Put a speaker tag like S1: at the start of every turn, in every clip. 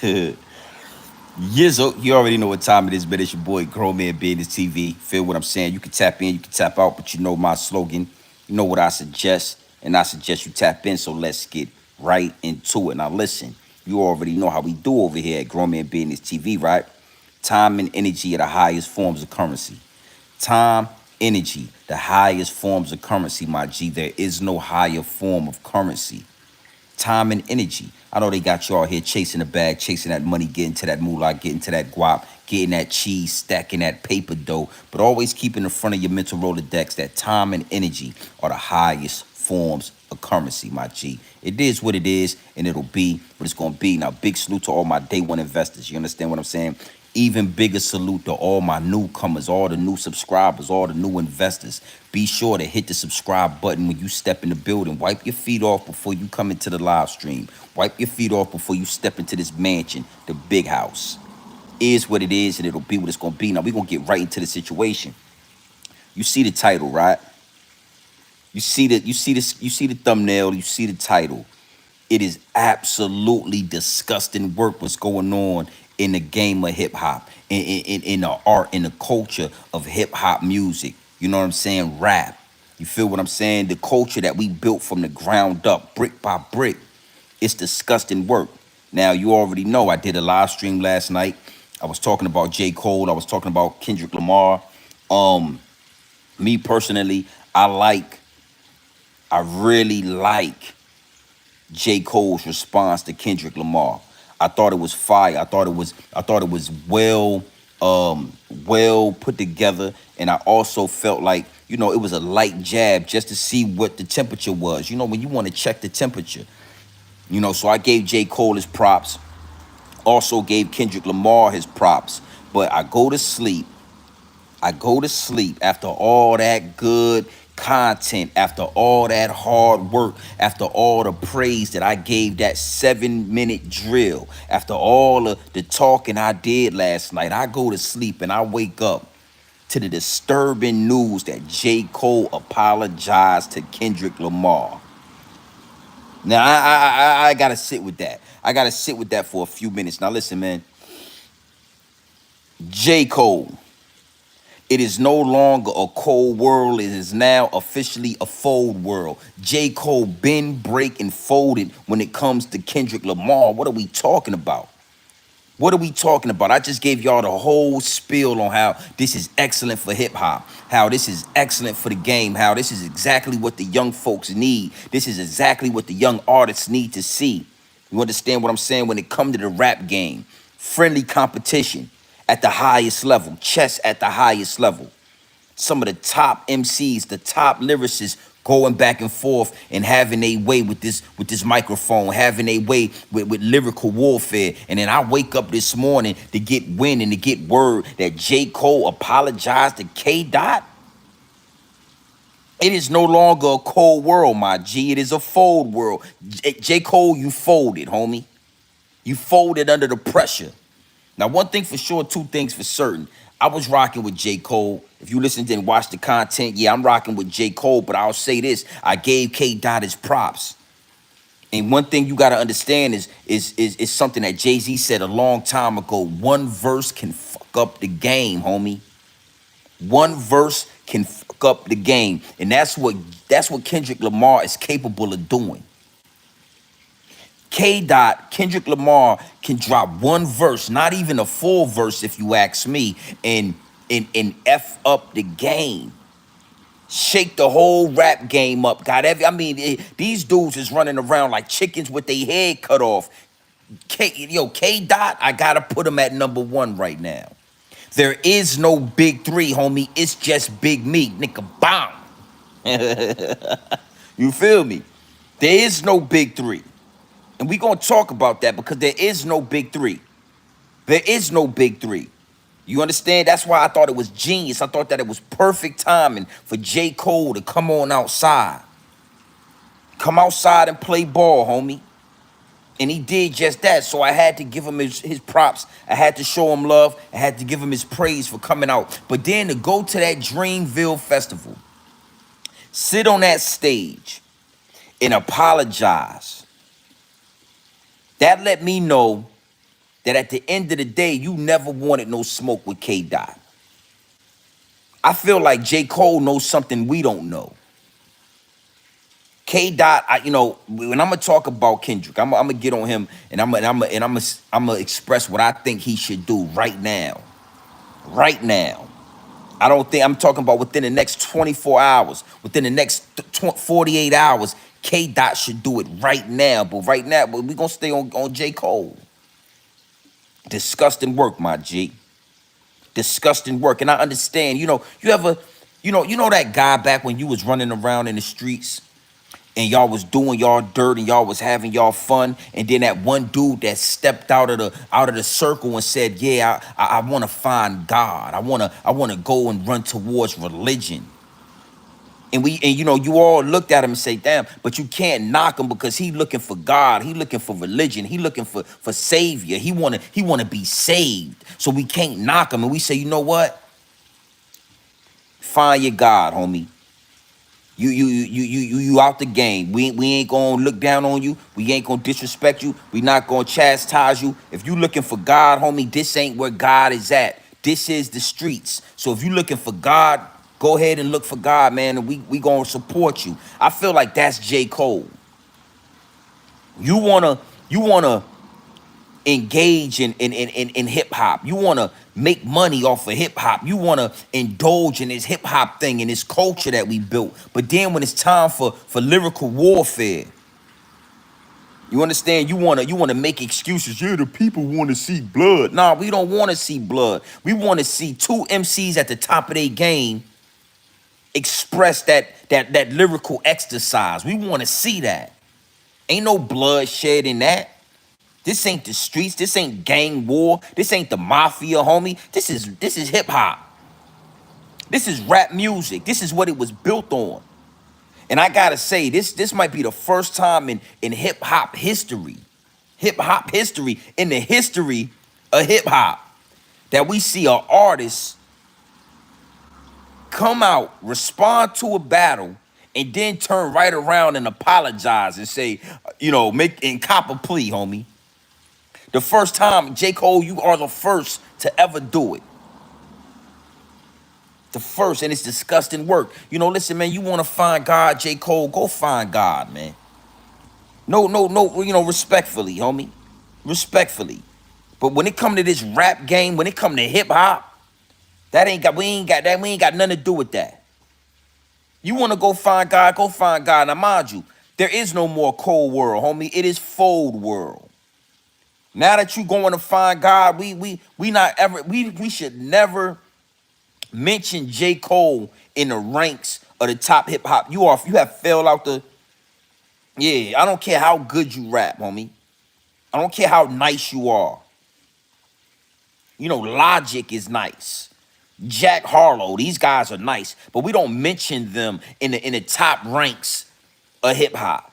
S1: Yizzo, you already know what time it is, but it's your boy Grown Man Business TV. Feel what I'm saying? You can tap in, you can tap out, but you know my slogan. You know what I suggest, and I suggest you tap in. So let's get right into it. Now listen, you already know how we do over here at Grown Man Business TV, right? Time and energy are the highest forms of currency. Time, energy, the highest forms of currency, my G. There is no higher form of currency. Time and energy. I know they got you all here chasing the bag, chasing that money, getting to that moolah, getting to that guap, getting that cheese, stacking that paper dough, but always keep in the front of your mental Rolodex that time and energy are the highest forms of currency, my G. It is what it is, and it'll be what it's going to be. Now, big salute to all my day one investors. You understand what I'm saying? Even bigger salute to all my newcomers, all the new subscribers, all the new investors. Be sure to hit the subscribe button when you step in the building. Wipe your feet off before you come into the live stream. Wipe your feet off before you step into this mansion, the big house. Is what it is, and it'll be what it's going to be. Now, we're going to get right into the situation. You see the title, right? You see the thumbnail, you see the title. It is absolutely disgusting work what's going on in the game of hip hop, in the art, in the culture of hip hop music. You know what I'm saying? Rap. You feel what I'm saying? The culture that we built from the ground up, brick by brick. It's disgusting work. Now, you already know I did a live stream last night. I was talking about J. Cole. I was talking about Kendrick Lamar. Um, Me personally, I really like J. Cole's response to Kendrick Lamar. I thought it was fire. I thought it was well put together. And I also felt like, it was a light jab just to see what the temperature was. When you want to check the temperature. So I gave J. Cole his props, also gave Kendrick Lamar his props. But I go to sleep after all that good content, after all that hard work, after all the praise that I gave that 7 minute drill, after all of the talking I did last night. I go to sleep and I wake up to the disturbing news that J. Cole apologized to Kendrick Lamar. Now, I gotta sit with that. I gotta sit with that for a few minutes. Now, listen, man. J. Cole. It is no longer a cold world. It is now officially a fold world. J. Cole been break and folded when it comes to Kendrick Lamar. What are we talking about? What are we talking about? I just gave y'all the whole spiel on how this is excellent for hip hop, how this is excellent for the game, how this is exactly what the young folks need. This is exactly what the young artists need to see. You understand what I'm saying when it comes to the rap game? Friendly competition at the highest level, chess at the highest level. Some of the top MCs, the top lyricists going back and forth and having a way with this microphone, having a way with lyrical warfare. And then I wake up this morning to get wind and to get word that J. Cole apologized to K.Dot. It is no longer a cold world, my G. It is a fold world. J. Cole, you folded, homie. You folded under the pressure. Now, one thing for sure, two things for certain. I was rocking with J. Cole. If you listened and watched the content, yeah, I'm rocking with J. Cole, but I'll say this. I gave K.Dot his props. And one thing you gotta understand is something that Jay-Z said a long time ago. One verse can fuck up the game, homie. One verse can fuck up the game. And that's what Kendrick Lamar is capable of doing. K.Dot, Kendrick Lamar can drop one verse, not even a full verse if you ask me, and F up the game. Shake the whole rap game up. These dudes is running around like chickens with their head cut off. K.Dot, I gotta put him at number one right now. There is no big three, homie. It's just Big Meat, nigga. Bomb. You feel me? There is no big three. And we gonna talk about that because there is no big three. There is no big three. You understand? That's why I thought it was genius. I thought that it was perfect timing for J. Cole to come on outside. Come outside and play ball, homie. And he did just that. So I had to give him his props. I had to show him love. I had to give him his praise for coming out. But then to go to that Dreamville Festival, sit on that stage and apologize. That let me know that at the end of the day, you never wanted no smoke with K.Dot. I feel like J. Cole knows something we don't know. K.Dot, when I'm gonna talk about Kendrick, I'm gonna get on him, and I'm gonna express what I think he should do right now. Right now. I don't think I'm talking about within the next 24 hours, within the next 48 hours. K.Dot should do it right now. But right now, we're gonna stay on J. Cole. Disgusting work, my G. Disgusting work. And I understand, you ever, that guy back when you was running around in the streets and y'all was doing y'all dirt and y'all was having y'all fun, and then that one dude that stepped out of the circle and said, yeah, I want to find God. I want to go and run towards religion. And you all looked at him and say, damn, but you can't knock him because he looking for God. He looking for religion. He looking for savior. He wanna be saved. So we can't knock him. And we say, you know what? Find your God, homie. You out the game. We ain't gonna look down on you. We ain't gonna disrespect you. We not gonna chastise you. If you looking for God, homie, this ain't where God is at. This is the streets. So if you looking for God, go ahead and look for God, man, and we gonna support you. I feel like that's J. Cole. You wanna engage in hip hop. You want to make money off of hip hop. You want to indulge in this hip hop thing and this culture that we built. But then when it's time for lyrical warfare, you understand? You want to make excuses. Yeah, the people want to see blood. Nah, we don't want to see blood. We want to see two MCs at the top of their game express that lyrical exercise. We want to see that. Ain't no bloodshed in that. This ain't the streets. This ain't gang war. This ain't the mafia, homie. This is hip hop. This is rap music. This is what it was built on. And I gotta say, this might be the first time in hip hop history, in the history of hip hop, that we see an artist come out, respond to a battle, and then turn right around and apologize and say, make and cop a plea, homie. The first time, J. Cole, you are the first to ever do it. The first, and it's disgusting work. Listen, man, you want to find God, J. Cole, go find God, man. No, respectfully, homie. Respectfully. But when it come to this rap game, when it come to hip hop, we ain't got nothing to do with that. You want to go find God, go find God. Now, mind you, there is no more cold world, homie. It is fold world. Now that you going to find God, we should never mention J. Cole in the ranks of the top hip hop. You have failed out the. Yeah, I don't care how good you rap, homie. I don't care how nice you are. Logic is nice. Jack Harlow, these guys are nice, but we don't mention them in the top ranks of hip hop.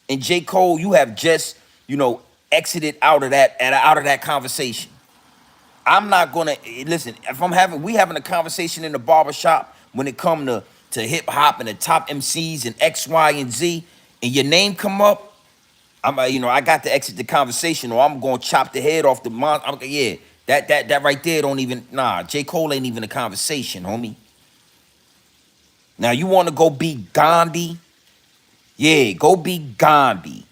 S1: And J. Cole, you have just, exited out of that conversation. I'm not gonna listen. If we having a conversation in the barbershop when it come to hip hop and the top MCs and X, Y, and Z, and your name come up, I got to exit the conversation, or I'm gonna chop the head off the yeah. That right there don't even, nah, J. Cole ain't even a conversation, homie. Now you want to go be Gandhi? Yeah, go be Gandhi.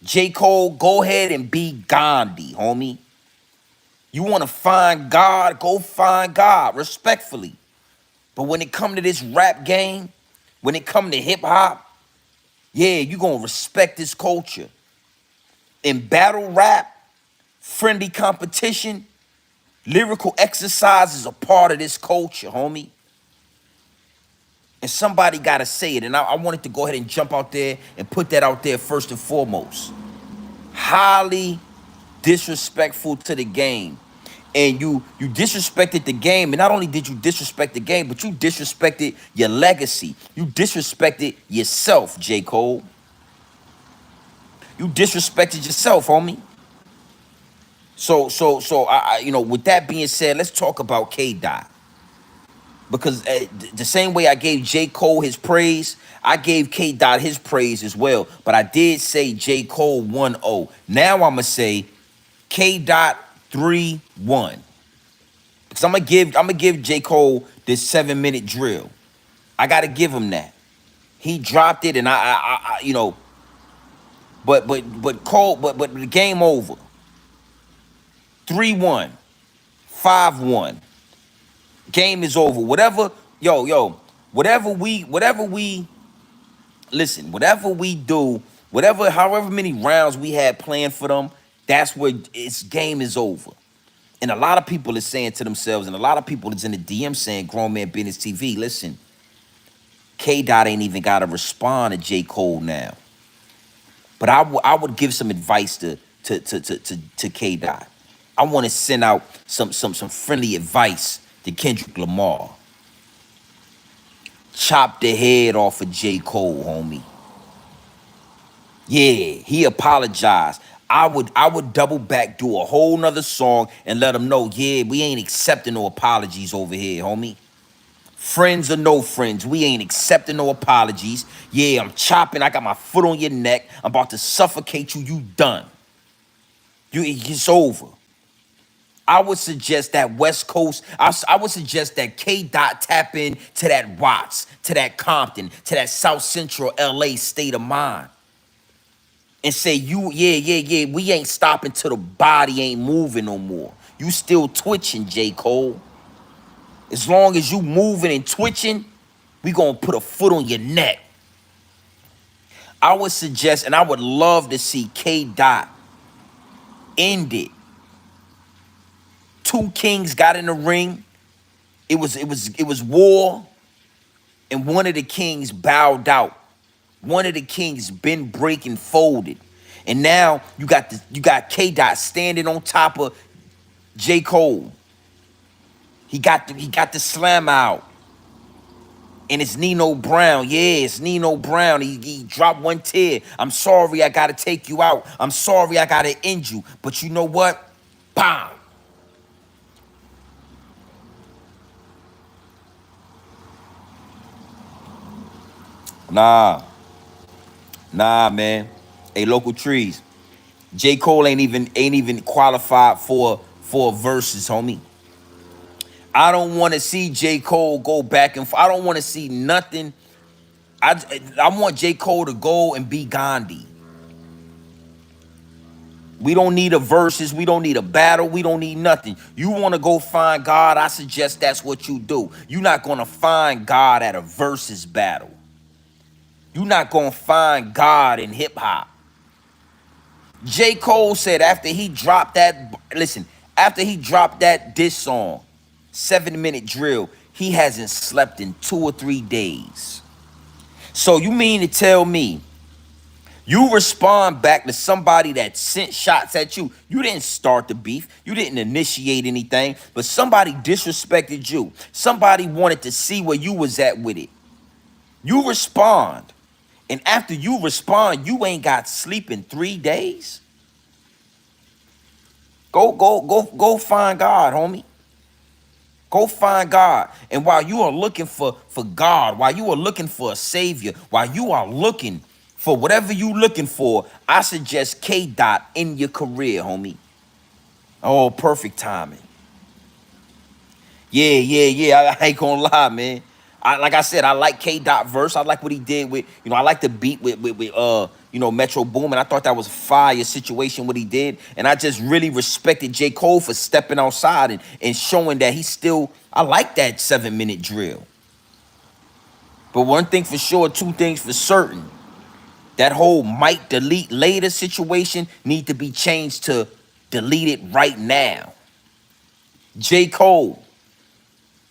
S1: J. Cole, go ahead and be Gandhi, homie. You want to find God, go find God, respectfully. But when it come to this rap game, when it come to hip hop, yeah, you going to respect this culture. In battle rap, friendly competition, lyrical exercise is a part of this culture, homie. And somebody got to say it. And I wanted to go ahead and jump out there and put that out there first and foremost. Highly disrespectful to the game. And you disrespected the game. And not only did you disrespect the game, but you disrespected your legacy. You disrespected yourself, J. Cole. You disrespected yourself, homie. So with that being said, let's talk about K.Dot. Because the same way I gave J. Cole his praise, I gave K.Dot his praise as well. But I did say J. Cole 1-0. Now I'm going to say K.Dot 3-1. Because I'm gonna give J. Cole this 7 minute drill. I gotta give him that. He dropped it, and but Cole, but the game over. 3-1, 5-1. Game is over. Whatever, whatever we listen, whatever we do, however many rounds we had planned for them, that's where its game is over. And a lot of people is saying to themselves, and a lot of people is in the DM saying, grown man business TV, listen, K.Dot ain't even got to respond to J. Cole now. But I would give some advice to K.Dot. I want to send out some friendly advice to Kendrick Lamar. Chop the head off of J. Cole, homie. Yeah, he apologized. I would double back, do a whole nother song, and let him know, yeah, we ain't accepting no apologies over here, homie. Friends or no friends, we ain't accepting no apologies. Yeah, I'm chopping. I got my foot on your neck. I'm about to suffocate you. You done. It's over. I would suggest that West Coast, I would suggest that K.Dot tap in to that Watts, to that Compton, to that South Central LA state of mind. And say, yeah, we ain't stopping till the body ain't moving no more. You still twitching, J. Cole. As long as you moving and twitching, we gonna put a foot on your neck. I would suggest, and I would love to see K.Dot end it. Two kings got in the ring. It was war, and one of the kings bowed out. One of the kings been breaking, folded, and now you got K.Dot standing on top of J. Cole. He got the slam out. And it's Nino Brown. Yeah, it's Nino Brown. He dropped one tear. I'm sorry I gotta take you out. I'm sorry I gotta end you. But you know what? Bam. Nah, nah, man. Hey, local trees. J. Cole ain't even qualified for verses, homie. I don't want to see J. Cole go back and forth. I don't want to see nothing. I want J. Cole to go and be Gandhi. We don't need a versus. We don't need a battle. We don't need nothing. You want to go find God? I suggest that's what you do. You're not going to find God at a versus battle. You're not going to find God in hip hop. J. Cole said after he dropped that, listen, after he dropped that diss song, 7 minute drill, he hasn't slept in 2 or 3 days. So you mean to tell me you respond back to somebody that sent shots at you? You didn't start the beef. You didn't initiate anything, but somebody disrespected you. Somebody wanted to see where you was at with it. You respond. And after you respond, you ain't got sleep in 3 days? Go find God, homie. Go find God. And while you are looking for God, while you are looking for a savior, while you are looking for whatever you looking for, I suggest K.Dot in your career, homie. Oh, perfect timing. Yeah. I ain't gonna lie, man. Like I said, I like K.Dot verse. I like what he did with, I like the beat with Metro Boomin. I thought that was a fire situation what he did. And I just really respected J. Cole for stepping outside and showing that he still, I like that 7 minute drill. But one thing for sure, two things for certain. That whole might delete later situation need to be changed to delete it right now. J. Cole,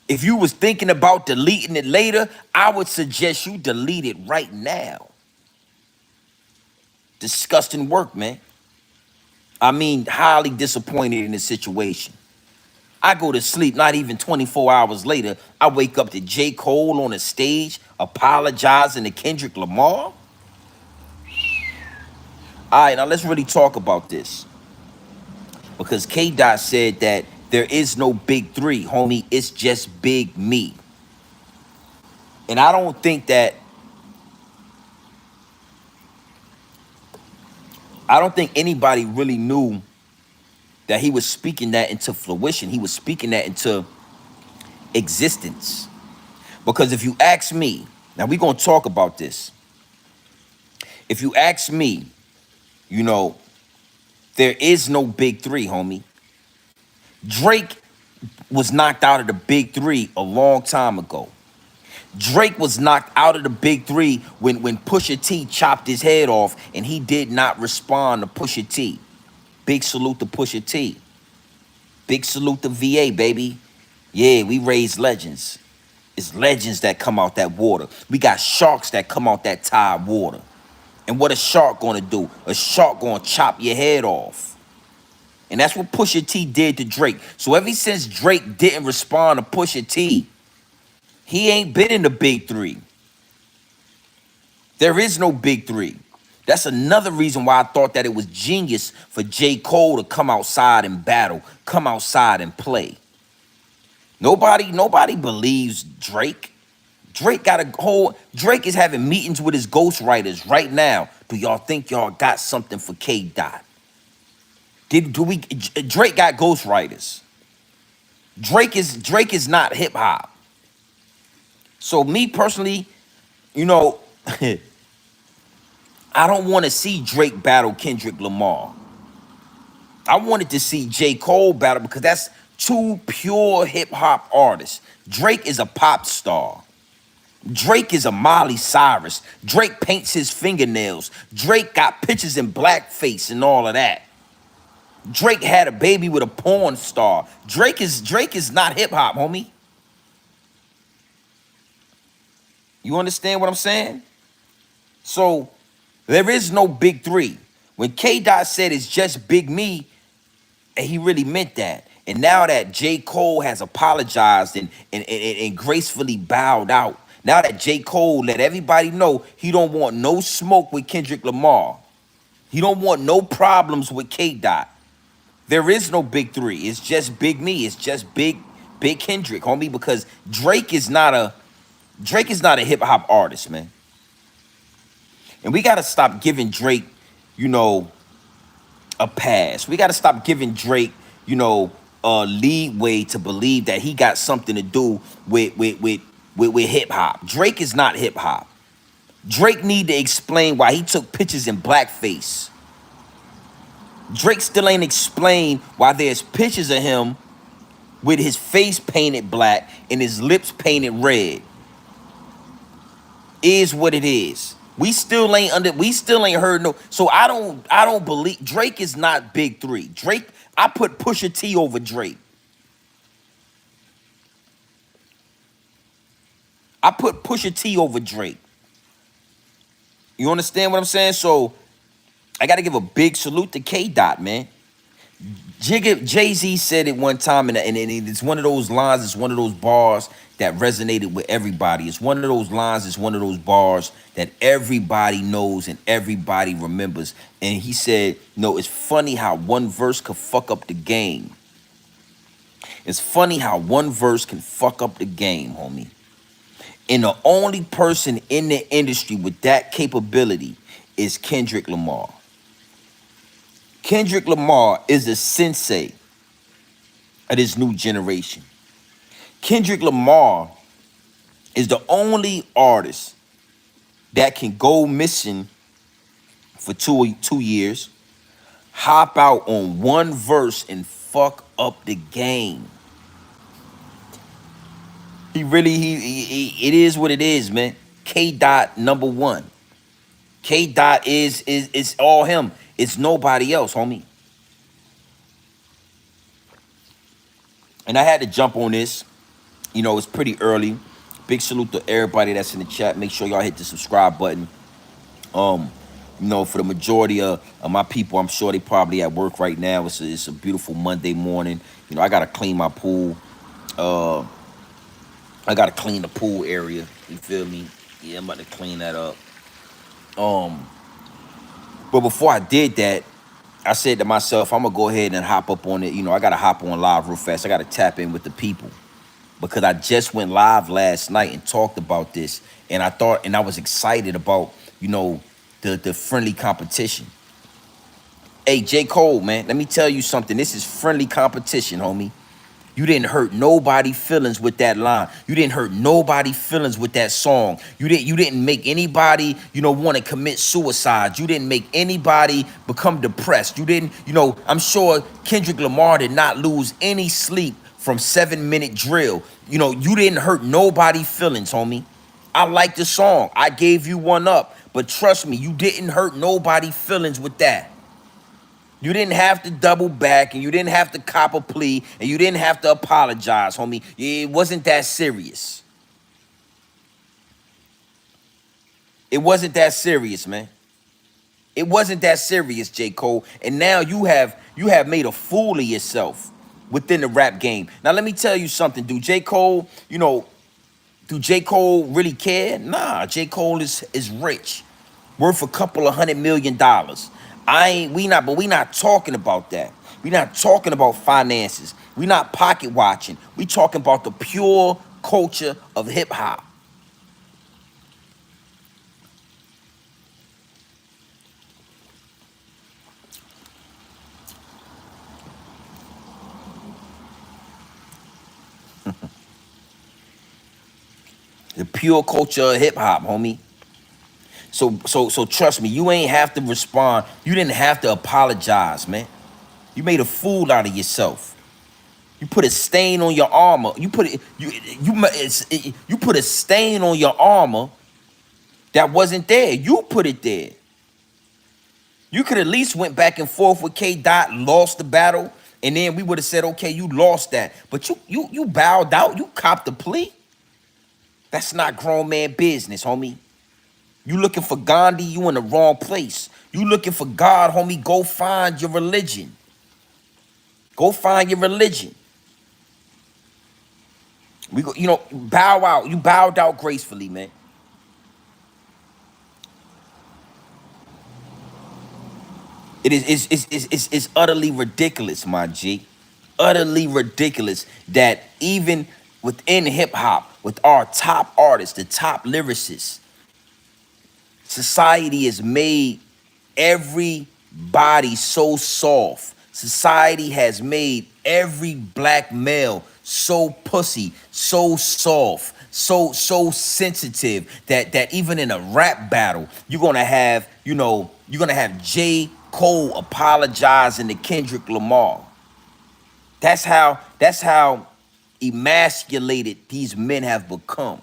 S1: if you was thinking about deleting it later, I would suggest you delete it right now. Disgusting work, man. I mean, highly disappointed in this situation. I go to sleep, not even 24 hours later, I wake up to J. Cole on a stage apologizing to Kendrick Lamar. All right, now let's really talk about this. Because K.Dot said that there is no big three, homie. It's just big me. And I don't think anybody really knew that he was speaking that into fruition. He was speaking that into existence. Because if you ask me, now we're going to talk about this. If you ask me, you know, there is no big three, homie. Drake was knocked out of the big three a long time ago. Drake was knocked out of the big three when Pusha T chopped his head off and he did not respond to Pusha T. Big salute to Pusha T. Big salute to VA, baby. Yeah, we raise legends. It's legends that come out that water. We got sharks that come out that tide water. And what a shark gonna do? A shark gonna chop your head off. And that's what Pusha T did to Drake. So ever since Drake didn't respond to Pusha T, he ain't been in the big three. There is no big three. That's another reason why I thought that it was genius for J. Cole to come outside and battle, come outside and play. Nobody believes Drake. Drake is having meetings with his ghostwriters right now. Do y'all think y'all got something for K.Dot? Drake got ghostwriters. Drake is not hip hop. So me personally, you know, I don't want to see Drake battle Kendrick Lamar. I wanted to see J. Cole battle because that's two pure hip hop artists. Drake is a pop star. Drake is a Miley Cyrus. Drake paints his fingernails. Drake got pictures in blackface and all of that. Drake had a baby with a porn star. Drake is not hip hop, homie. You understand what I'm saying? So there is no big three. When K.Dot said it's just Big Me, and he really meant that. And now that J. Cole has apologized and gracefully bowed out, now that J. Cole let everybody know he don't want no smoke with Kendrick Lamar. He don't want no problems with K.Dot. There is no big three. It's just Big Me. It's just Big Kendrick, homie, because Drake is not a hip hop artist, man. And we gotta stop giving Drake, you know, a pass. We gotta stop giving Drake, you know, leeway to believe that he got something to do with hip hop. Drake is not hip hop. Drake need to explain why he took pictures in blackface. Drake still ain't explained why there's pictures of him with his face painted black and his lips painted red. Is what it is. We still ain't heard no. So I don't believe Drake is not big three. Drake, I put Pusha T over Drake. I put Pusha T over Drake. You understand what I'm saying? So I got to give a big salute to K.Dot, man. Jay-Z said it one time, and it's one of those lines, it's one of those bars that resonated with everybody. It's one of those lines, it's one of those bars that everybody knows and everybody remembers. And he said, no, it's funny how one verse could fuck up the game. It's funny how one verse can fuck up the game, homie. And the only person in the industry with that capability is Kendrick Lamar. Kendrick Lamar is a sensei of this new generation. Kendrick Lamar is the only artist that can go missing for two years, hop out on one verse and fuck up the game. It is what it is, man. K.Dot #1. K.Dot is all him. It's nobody else, homie. And I had to jump on this. You know, it's pretty early. Big salute to everybody that's in the chat. Make sure y'all hit the subscribe button. You know, for the majority of my people, I'm sure they probably at work right now. It's a beautiful Monday morning. You know, I gotta clean my pool. I gotta clean the pool area. You feel me? Yeah, I'm about to clean that up. But before I did that, I said to myself, I'm gonna go ahead and hop up on it. You know, I gotta hop on live real fast. I gotta tap in with the people because I just went live last night and talked about this, and I was excited about, you know, the friendly competition. Hey, J. Cole, man, let me tell you something. This is friendly competition, homie. You didn't hurt nobody feelings with that line. You didn't hurt nobody feelings with that song. You didn't make anybody, want to commit suicide. You didn't make anybody become depressed. You didn't, I'm sure Kendrick Lamar did not lose any sleep from 7 Minute Drill. You didn't hurt nobody feelings, homie. I like the song. I gave you one up. But trust me, you didn't hurt nobody feelings with that. You didn't have to double back, and you didn't have to cop a plea, and you didn't have to apologize, homie. It wasn't that serious. It wasn't that serious, man. It wasn't that serious, J. Cole. And now you have made a fool of yourself within the rap game. Now let me tell you something. Do J. Cole really care? Nah, J. Cole is rich, worth a couple of $100 million. We not talking about that. We not talking about finances. We not pocket watching. We talking about the pure culture of hip hop. The pure culture of hip hop, homie. So trust me, you ain't have to respond. You didn't have to apologize, man. You made a fool out of yourself. You put a stain on your armor. You put a stain on your armor that wasn't there. You put it there. You could at least went back and forth with K.Dot, lost the battle, and then we would have said, okay, you lost that. But you bowed out. You copped the plea. That's not grown man business, homie. You looking for Gandhi, you in the wrong place. You looking for God, homie, go find your religion. Go find your religion. Bow out. You bowed out gracefully, man. It's utterly ridiculous, my G. Utterly ridiculous that even within hip hop, with our top artists, the top lyricists, society has made everybody so soft. Society has made every black male so pussy, so soft, so sensitive that even in a rap battle, you're gonna have J. Cole apologizing to Kendrick Lamar. That's how emasculated these men have become.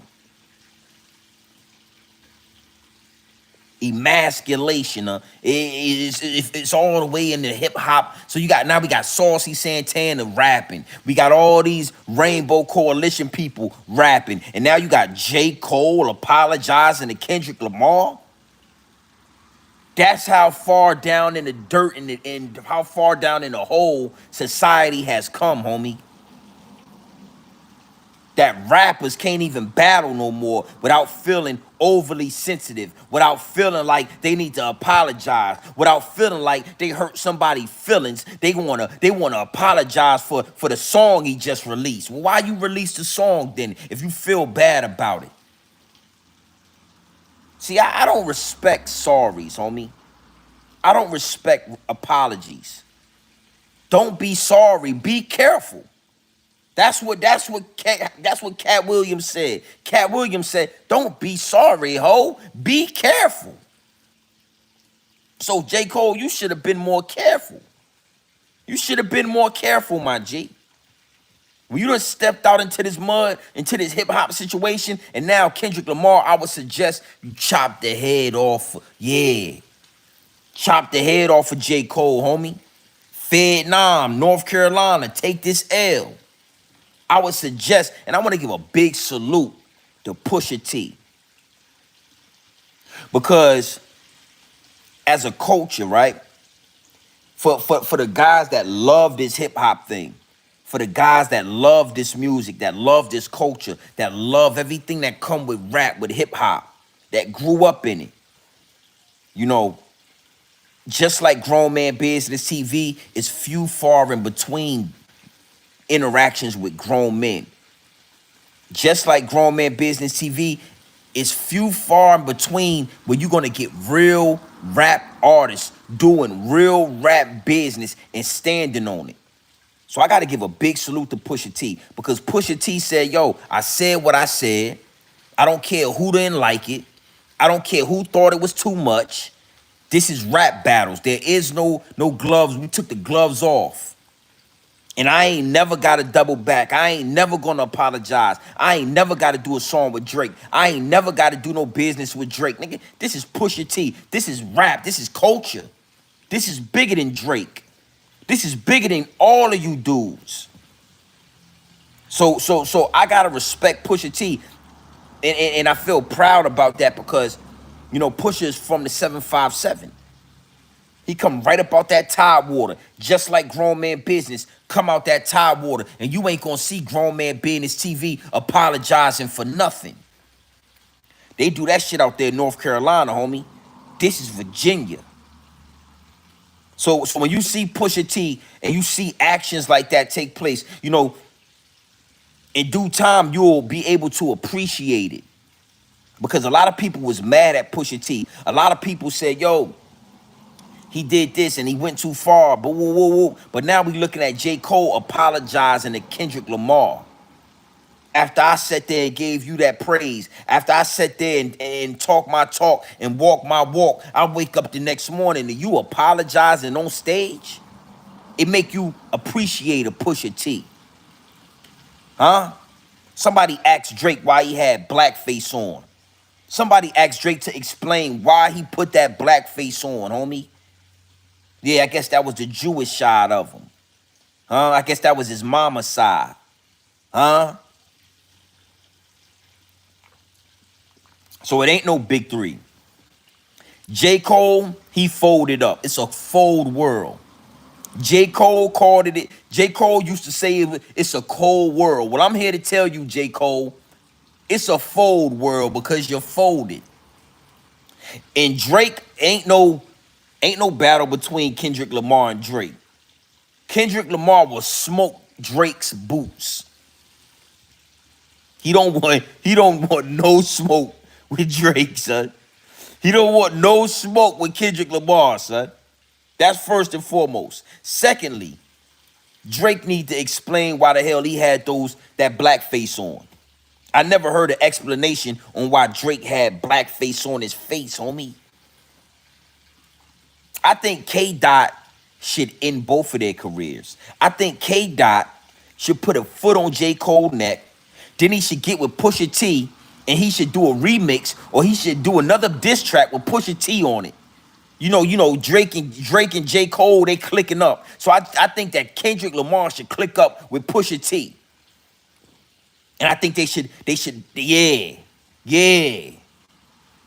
S1: Emasculation. It's all the way into hip hop. So we got Saucy Santana rapping. We got all these Rainbow Coalition people rapping, and now you got J. Cole apologizing to Kendrick Lamar. That's how far down in the dirt and how far down in the hole society has come, homie. That rappers can't even battle no more without feeling overly sensitive, without feeling like they need to apologize, without feeling like they hurt somebody's feelings. They wanna apologize for the song he just released. Well, why you release the song then if you feel bad about it? See, I don't respect sorries, homie. I don't respect apologies. Don't be sorry. Be careful. That's what Cat Williams said. Cat Williams said, "Don't be sorry, ho. Be careful." So J. Cole, you should have been more careful. You should have been more careful, my G. When you done stepped out into this mud, into this hip hop situation, and now Kendrick Lamar, I would suggest you chop the head off. Yeah, chop the head off of J. Cole, homie. Vietnam, North Carolina, take this L. I would suggest, and I want to give a big salute to Pusha T, because as a culture, right? For the guys that love this hip hop thing, for the guys that love this music, that love this culture, that love everything that come with rap, with hip hop, that grew up in it, you know, just like Grown Man Business TV, is few far in between interactions with grown men. Just like Grown Man Business TV, it's few far in between where you're gonna get real rap artists doing real rap business and standing on it. So I got to give a big salute to Pusha T, because Pusha T said, yo, I said what I said. I don't care who didn't like it. I don't care who thought it was too much. This is rap battles. There is no gloves. We took the gloves off. And I ain't never got to double back. I ain't never going to apologize. I ain't never got to do a song with Drake. I ain't never got to do no business with Drake. Nigga, this is Pusha T. This is rap. This is culture. This is bigger than Drake. This is bigger than all of you dudes. So I gotta respect Pusha T, and I feel proud about that, because, you know, Pusha is from the 757. He come right up out that tide water, just like Grown Man Business come out that tide water, and you ain't gonna see Grown Man Business TV apologizing for nothing. They do that shit out there in North Carolina, homie. This is Virginia. So when you see Pusha T and you see actions like that take place, you know, in due time, you'll be able to appreciate it. Because a lot of people was mad at Pusha T. A lot of people said, yo, he did this and he went too far, but whoa, whoa, whoa. But now we looking at J. Cole apologizing to Kendrick Lamar. After I sat there and gave you that praise, after I sat there and talk my talk and walk my walk, I wake up the next morning and you apologizing on stage, it make you appreciate a Pusha T. Huh? Somebody asked Drake why he had blackface on. Somebody asked Drake to explain why he put that blackface on, homie. Yeah, I guess that was the Jewish side of him. Huh? I guess that was his mama's side. Huh? So it ain't no big three. J. Cole, he folded up. It's a fold world. J. Cole called it. J. Cole used to say it's a cold world. Well, I'm here to tell you, J. Cole, it's a fold world because you're folded. And Drake ain't no battle between Kendrick Lamar and Drake. Kendrick Lamar will smoke Drake's boots. He don't want no smoke with Drake, son. He don't want no smoke with Kendrick Lamar, son. That's first and foremost. Secondly, Drake need to explain why the hell he had that blackface on. I never heard an explanation on why Drake had blackface on his face, homie. I think K.Dot should end both of their careers. I think K.Dot should put a foot on J. Cole's neck. Then he should get with Pusha T and he should do a remix, or he should do another diss track with Pusha T on it. You know, Drake and J. Cole, they clicking up. So I think that Kendrick Lamar should click up with Pusha T. And I think they should, yeah.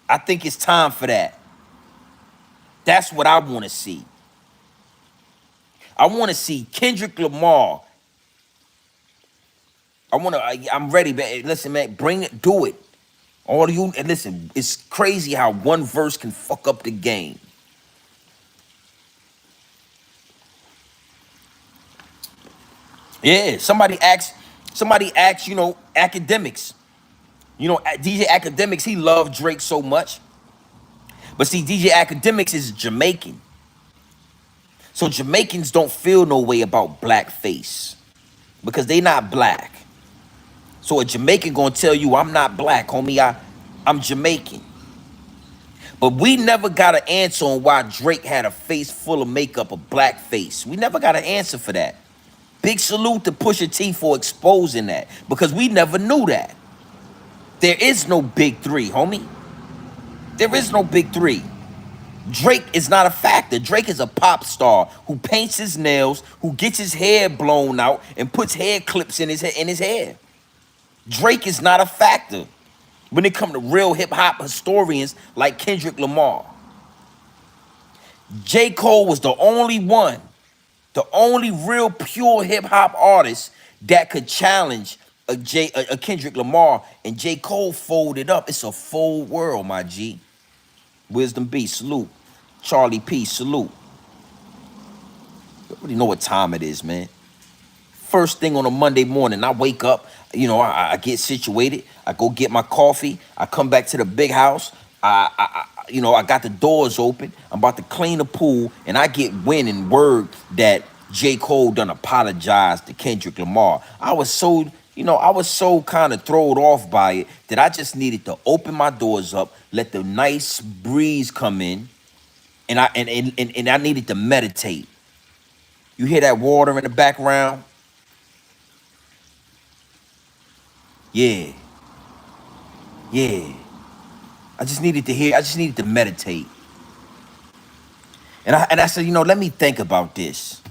S1: I think it's time for that. That's what I want to see. I want to see Kendrick Lamar. I'm ready, man. Listen, man, bring it, do it. All of you, and listen, it's crazy how one verse can fuck up the game. Yeah, somebody asked, you know, academics. You know, DJ Academics, he loved Drake so much. But see, DJ Academics is Jamaican. So Jamaicans don't feel no way about blackface because they not black. So a Jamaican gonna tell you, I'm not black, homie, I'm Jamaican. But we never got an answer on why Drake had a face full of makeup, a black face. We never got an answer for that. Big salute to Pusha T for exposing that, because we never knew that. There is no big three, homie. There is no big three. Drake is not a factor. Drake is a pop star who paints his nails, who gets his hair blown out and puts hair clips in his hair. Drake is not a factor when it comes to real hip-hop historians like Kendrick Lamar. J. Cole was the only one, the only real pure hip-hop artist that could challenge a Kendrick Lamar, and J. Cole folded up. It's a fold world, my G. Wisdom B, salute. Charlie P, salute. You already know what time it is, man. First thing on a Monday morning, I wake up, you know, I get situated, I go get my coffee, I come back to the big house, You know, I got the doors open. I'm about to clean the pool, and I get wind and word that J. Cole done apologized to Kendrick Lamar. I was so kind of thrown off by it that I just needed to open my doors up, let the nice breeze come in, and I needed to meditate. You hear that water in the background? Yeah, yeah. I just needed to meditate. And I said, let me think about this.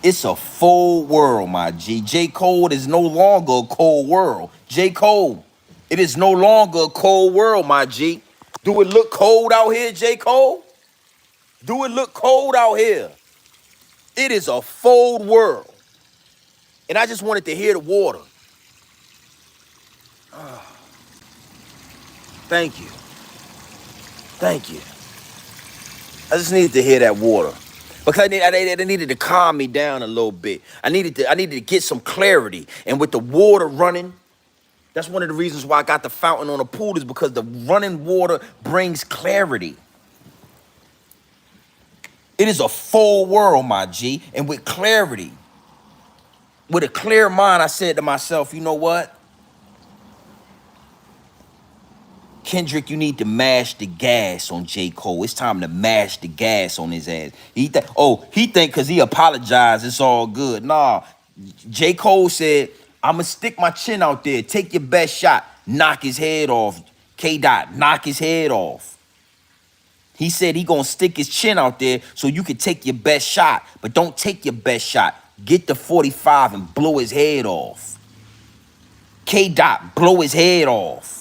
S1: It's a full world, my G. J. Cole is no longer a cold world. J. Cole, it is no longer a cold world, my G. Do it look cold out here, J. Cole? Do it look cold out here? It is a full world. And I just wanted to hear the water. Thank you. Thank you. I just needed to hear that water. Because I needed to calm me down a little bit. I needed to get some clarity. And with the water running, that's one of the reasons why I got the fountain on the pool, is because the running water brings clarity. It is a full world, my G. And with clarity, with a clear mind, I said to myself, you know what? Kendrick, you need to mash the gas on J. Cole. It's time to mash the gas on his ass. He think because he apologized, it's all good. Nah, J. Cole said, I'ma stick my chin out there. Take your best shot. Knock his head off. K.Dot, knock his head off. He said he gonna stick his chin out there so you can take your best shot. But don't take your best shot. Get the 45 and blow his head off. K.Dot, blow his head off.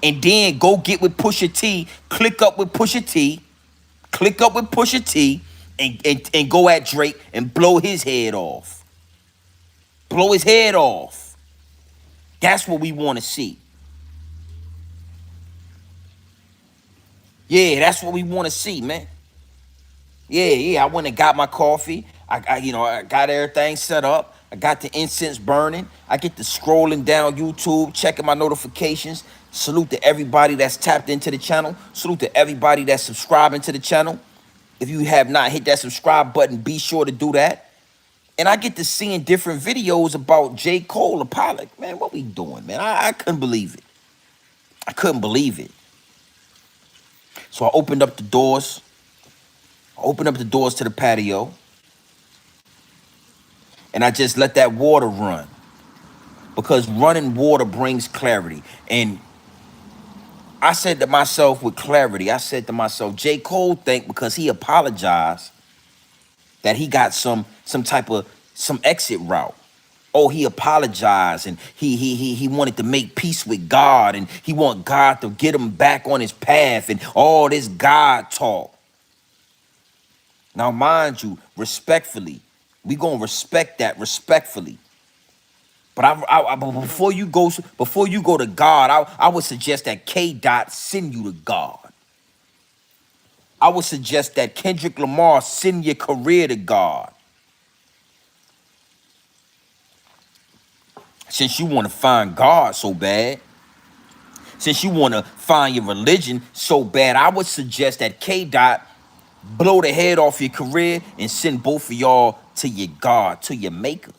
S1: And then go get with Pusha T, click up with Pusha T, and go at Drake and blow his head off. Blow his head off. That's what we want to see. Yeah, that's what we want to see, man. Yeah. I went and got my coffee. I got everything set up. I got the incense burning. I get to scrolling down YouTube, checking my notifications. Salute to everybody that's tapped into the channel. Salute to everybody that's subscribing to the channel. If you have not hit that subscribe button, be sure to do that. And I get to seeing different videos about J. Cole apology. Man, what we doing, man? I couldn't believe it. I couldn't believe it. So I opened up the doors. I opened up the doors to the patio. And I just let that water run. Because running water brings clarity. And I said to myself with clarity, I said to myself, J. Cole think because he apologized that he got some type of some exit route. Oh, he apologized and he wanted to make peace with God and he want God to get him back on his path and all this God talk. Now, mind you, respectfully, we gonna respect that respectfully. But before you go to God, I would suggest that K.Dot send you to God. I would suggest that Kendrick Lamar send your career to God. Since you want to find God so bad, since you want to find your religion so bad, I would suggest that K.Dot blow the head off your career and send both of y'all to your God, to your maker.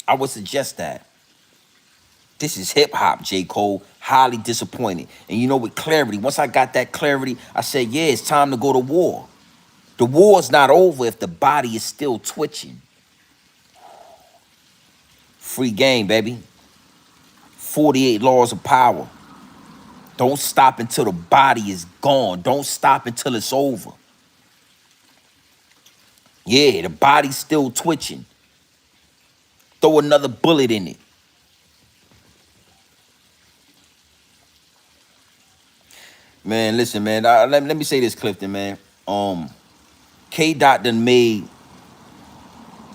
S1: I would suggest that. This is hip hop, J. Cole. Highly disappointed. And you know, with clarity, once I got that clarity, I said, yeah, it's time to go to war. The war's not over if the body is still twitching. Free game, baby. 48 laws of power. Don't stop until the body is gone. Don't stop until it's over. Yeah, the body's still twitching. Throw another bullet in it. Man, listen, man. Let me say this, Clifton, man. K.Dot done made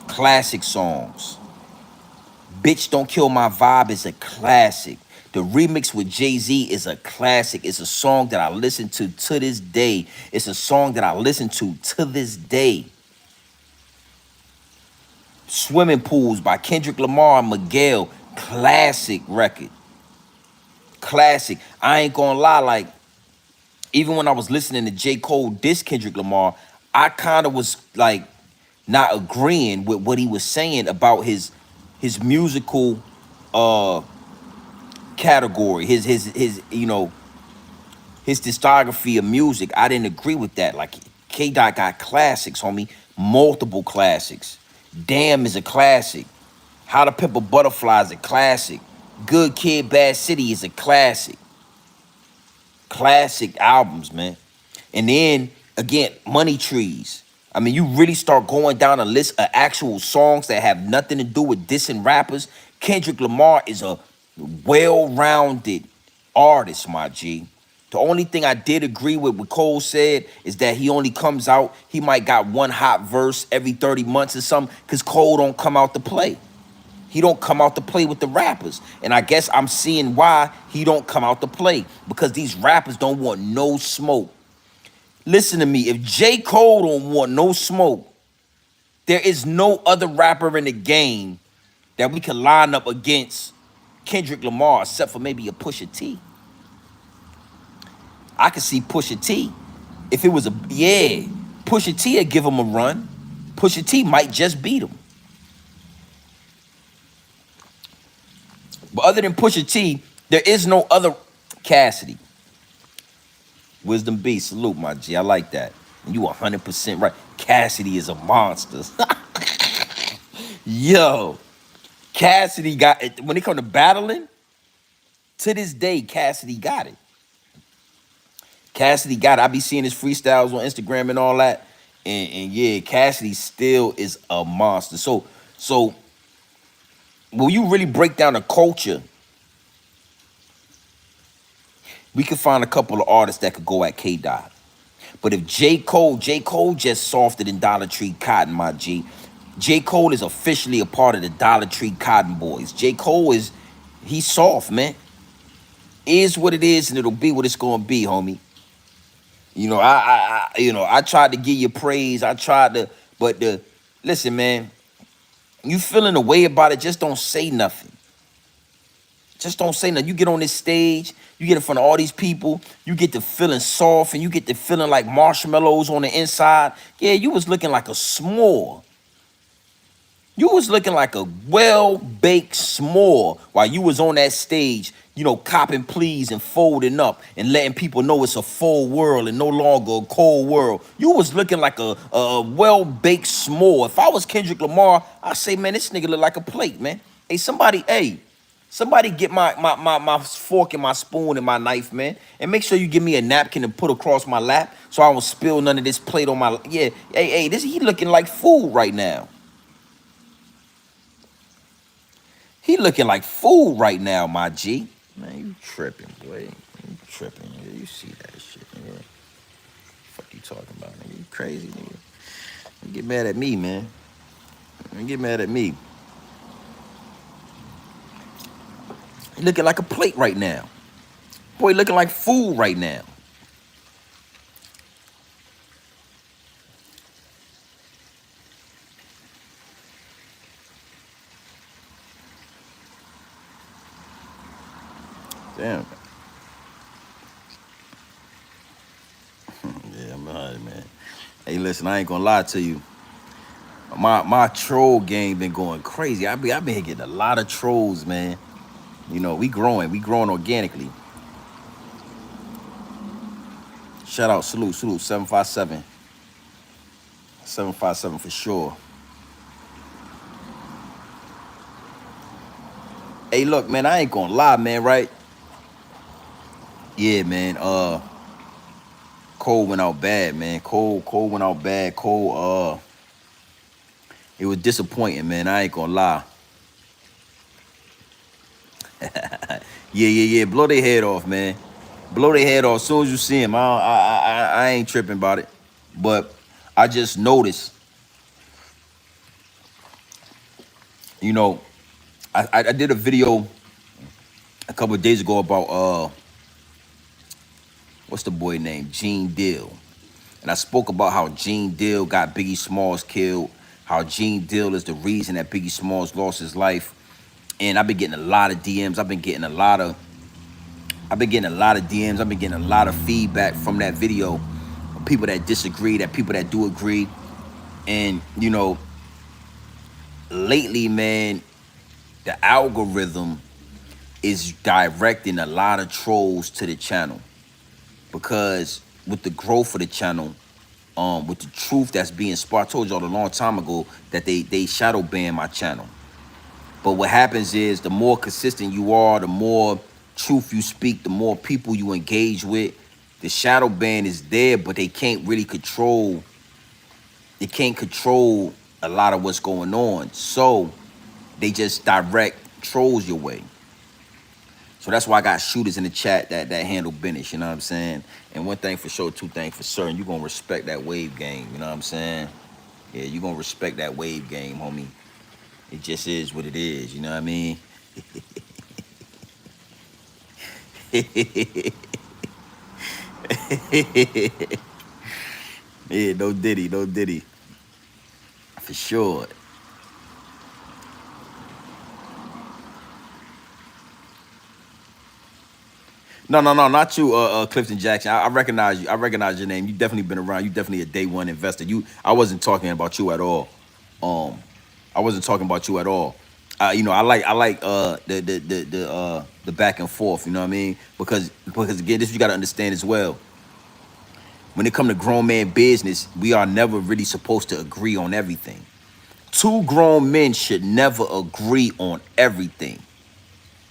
S1: classic songs. Bitch Don't Kill My Vibe is a classic. The remix with Jay-Z is a classic. It's a song that I listen to this day. It's a song that I listen to this day. Swimming Pools by Kendrick Lamar and Miguel. Classic record. classic. I ain't gonna lie, like even when I was listening to J. Cole diss Kendrick Lamar, I kind of was like not agreeing with what he was saying about his musical uh category, his his discography of music. I didn't agree with that. Like K.Dot got classics, homie, multiple classics. Damn is a classic. How to Pimp a Butterfly is a classic. Good Kid, Bad City is a classic. Classic albums, man. And then again, Money Trees. I mean, you really start going down a list of actual songs that have nothing to do with dissing rappers. Kendrick Lamar is a well-rounded artist, my G. The only thing I did agree with what Cole said is that he only comes out, he might got one hot verse every 30 months or something, because Cole don't come out to play. He don't come out to play with the rappers. And I guess I'm seeing why he don't come out to play. Because these rappers don't want no smoke. Listen to me. If J. Cole don't want no smoke, there is no other rapper in the game that we can line up against Kendrick Lamar except for maybe a Pusha T. I could see Pusha T. If it was Pusha T would give him a run. Pusha T might just beat him. But other than Pusha T, there is no other. Cassidy. Wisdom B, salute, my G. I like that. And you 100% right. Cassidy is a monster. Yo, Cassidy got it. When it come to battling, to this day, Cassidy got it. Cassidy got it. I be seeing his freestyles on Instagram and all that. And yeah, Cassidy still is a monster. So when you really break down the culture, we could find a couple of artists that could go at K.Dot. But if J. Cole just softer than Dollar Tree Cotton, my G. J. Cole is officially a part of the Dollar Tree Cotton Boys. J. Cole he's soft, man. Is what it is, and it'll be what it's gonna be, homie. I tried to give you praise. I tried to, listen, man. You feeling a way about it? Just don't say nothing. Just don't say nothing. You get on this stage, you get in front of all these people, you get to feeling soft, and you get to feeling like marshmallows on the inside. Yeah, you was looking like a s'more. You was looking like a well-baked s'more while you was on that stage, copping pleas and folding up and letting people know it's a full world and no longer a cold world. You was looking like a well-baked s'more. If I was Kendrick Lamar, I'd say, man, this nigga look like a plate, man. Somebody get my fork and my spoon and my knife, man. And make sure you give me a napkin to put across my lap so I don't spill none of this plate on my, he looking like food right now. He looking like food right now, my G. Man, you tripping, boy. You tripping. Yeah, you see that shit, nigga. Fuck you talking about, nigga? You crazy, nigga. You get mad at me, man. You get mad at me. He looking like a plate right now. Boy, looking like food right now. Damn. Yeah, I'm all right, man. Hey, listen, I ain't gonna lie to you. My troll game been going crazy. I've been getting a lot of trolls, man. We growing organically. Shout out, salute, 757. 757 for sure. Hey, look, man, I ain't gonna lie, man, right? Yeah, man. Cole went out bad, man. Cole went out bad. Cole, it was disappointing, man. I ain't gonna lie. Yeah. Blow their head off, man. Blow their head off as soon as you see him. I ain't tripping about it. But I just noticed, I did a video a couple of days ago about what's the boy name? Gene Deal. And I spoke about how Gene Deal got Biggie Smalls killed, how Gene Deal is the reason that Biggie Smalls lost his life. And I've been getting a lot of DMs. I've been getting a lot of I've been getting a lot of DMs. I've been getting a lot of feedback from that video. People that disagree, that people that do agree. And, lately, man, the algorithm is directing a lot of trolls to the channel because with the growth of the channel, with the truth that's being sparked, I told y'all a long time ago that they shadow ban my channel. But what happens is the more consistent you are, the more truth you speak, the more people you engage with. The shadow ban is there, but they can't really control. They can't control a lot of what's going on. So they just direct trolls your way. So that's why I got shooters in the chat that handle business, you know what I'm saying? And one thing for sure, two things for certain, you're gonna respect that wave game, you know what I'm saying? Yeah, you're gonna respect that wave game, homie. It just is what it is, you know what I mean? Yeah, no diddy, no diddy. For sure. No, no, no, not you, Clifton Jackson. I recognize you. I recognize your name. You definitely been around. You definitely a day one investor. I wasn't talking about you at all. Um, I wasn't talking about you at all. I like the back and forth. You know what I mean? Because again, this you got to understand as well. When it come to grown man business, we are never really supposed to agree on everything. Two grown men should never agree on everything.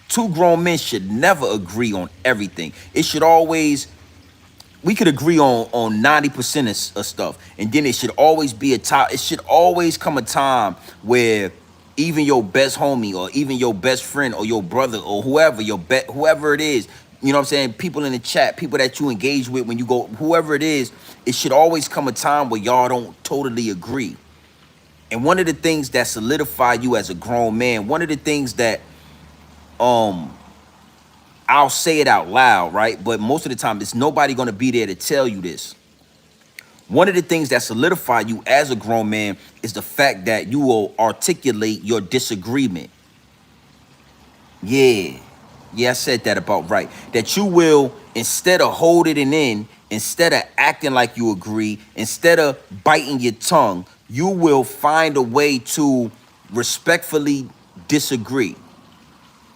S1: Two grown men should never agree on everything. It should always, we could agree on 90% of stuff, and then it should always be a time. It should always come a time where even your best homie or even your best friend or your brother or whoever whoever it is, you know what I'm saying, people in the chat, people that you engage with when you go, whoever it is, it should always come a time where y'all don't totally agree. And one of the things that solidify you as a grown man, one of the things that um I'll say it out loud, right? But most of the time, there's nobody gonna be there to tell you this. One of the things that solidify you as a grown man is the fact that you will articulate your disagreement. Yeah, yeah, I said that about right. That you will, instead of holding it in, instead of acting like you agree, instead of biting your tongue, you will find a way to respectfully disagree.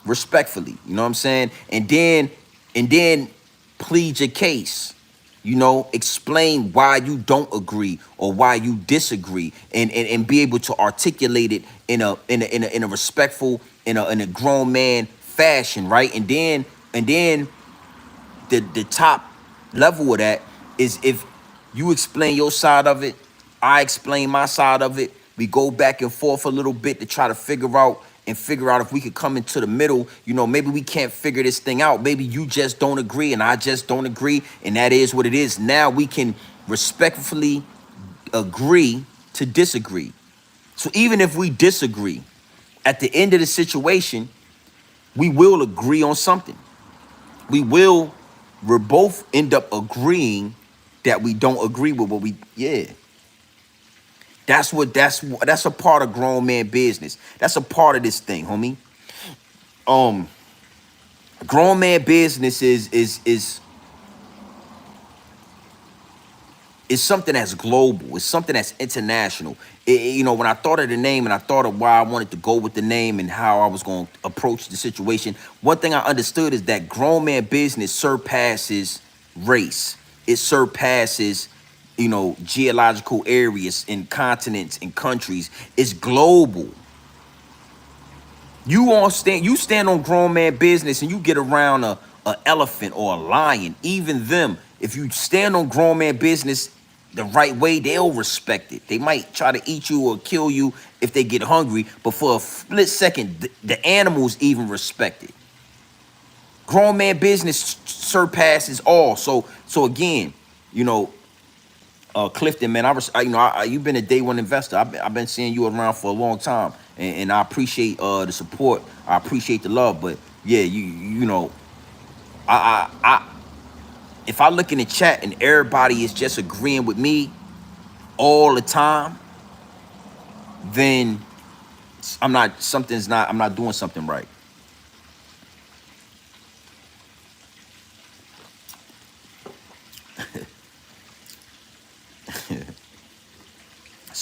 S1: Respectfully, you know what I'm saying? And then plead your case, explain why you don't agree or why you disagree, and be able to articulate it in a respectful, in a grown man fashion, right? And then the top level of that is if you explain your side of it, I explain my side of it. We go back and forth a little bit to try to figure out if we could come into the middle. Maybe we can't figure this thing out. Maybe you just don't agree and I just don't agree, and that is what it is. Now we can respectfully agree to disagree. So even if we disagree, at the end of the situation, we will agree on something. We'll both end up agreeing that we don't agree with what we, yeah. That's a part of grown man business. That's a part of this thing, homie. Um, Grown man business is something that's global. It's something that's international. When I thought of the name and I thought of why I wanted to go with the name and how I was going to approach the situation, one thing I understood is that grown man business surpasses race. It surpasses, geological areas and continents and countries. It's global. You stand on grown man business and you get around a elephant or a lion. Even them, if you stand on grown man business the right way, they'll respect it. They might try to eat you or kill you if they get hungry, but for a split second, the animals even respect it. Grown man business surpasses all. So again, you know, Clifton, man, you've been a day one investor. I've been seeing you around for a long time, and I appreciate the support. I appreciate the love, but yeah, I if I look in the chat and everybody is just agreeing with me all the time, then I'm not doing something right.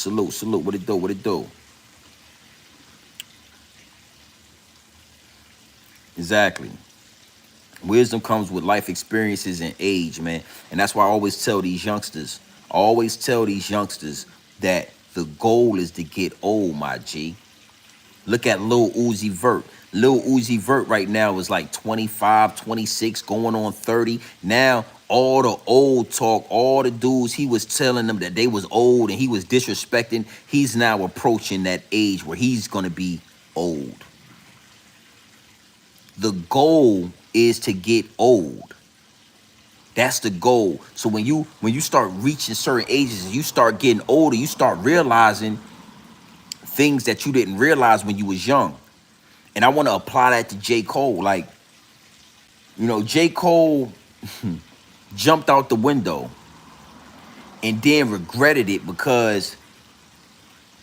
S1: Salute, salute. What it do? What it do? Exactly. Wisdom comes with life experiences and age, man. And that's why I always tell these youngsters, that the goal is to get old, my G. Look at Lil Uzi Vert. Lil Uzi Vert right now is like 25, 26, going on 30. Now, all the old talk, all the dudes, he was telling them that they was old and he was disrespecting. He's now approaching that age where he's going to be old. The goal is to get old. That's the goal. So when you start reaching certain ages and you start getting older, you start realizing things that you didn't realize when you was young. And I want to apply that to J. Cole. Like, J. Cole jumped out the window and then regretted it because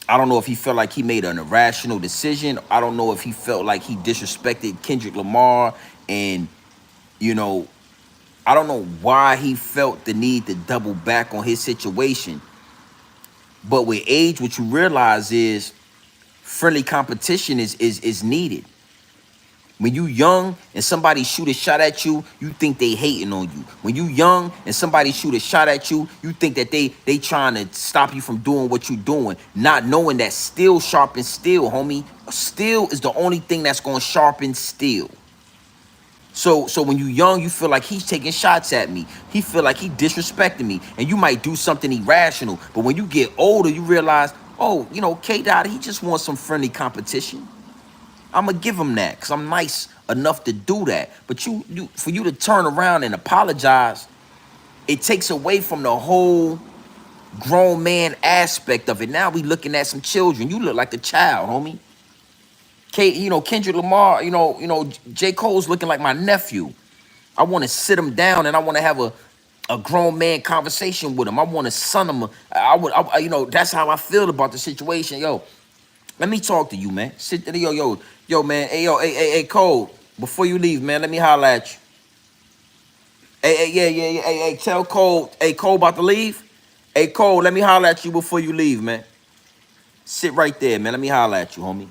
S1: I don't know if he felt like he made an irrational decision. I don't know if he felt like he disrespected Kendrick Lamar. And, you know, I don't know why he felt the need to double back on his situation. But with age, what you realize is friendly competition is needed. When you young and somebody shoot a shot at you, you think they hating on you. When you young and somebody shoot a shot at you, you think that they trying to stop you from doing what you doing, not knowing that steel sharpens steel, homie. Steel is the only thing that's gonna sharpen steel. So when you young, you feel like he's taking shots at me. He feel like he disrespecting me, and you might do something irrational. But when you get older, you realize, oh, K.Dot, he just wants some friendly competition. I'm gonna give him that because I'm nice enough to do that. But for you to turn around and apologize, it takes away from the whole grown man aspect of it. Now we looking at some children. You look like a child, homie. Kendrick Lamar, J. Cole's looking like my nephew. I want to sit him down and I want to have a grown man conversation with him. I want to son him. That's how I feel about the situation. Yo, let me talk to you, man. Sit there, yo, man. Hey, Cole. Before you leave, man, let me holler at you. Hey, yeah. Hey, tell Cole. Hey, Cole about to leave. Hey, Cole, let me holler at you before you leave, man. Sit right there, man. Let me holler at you, homie.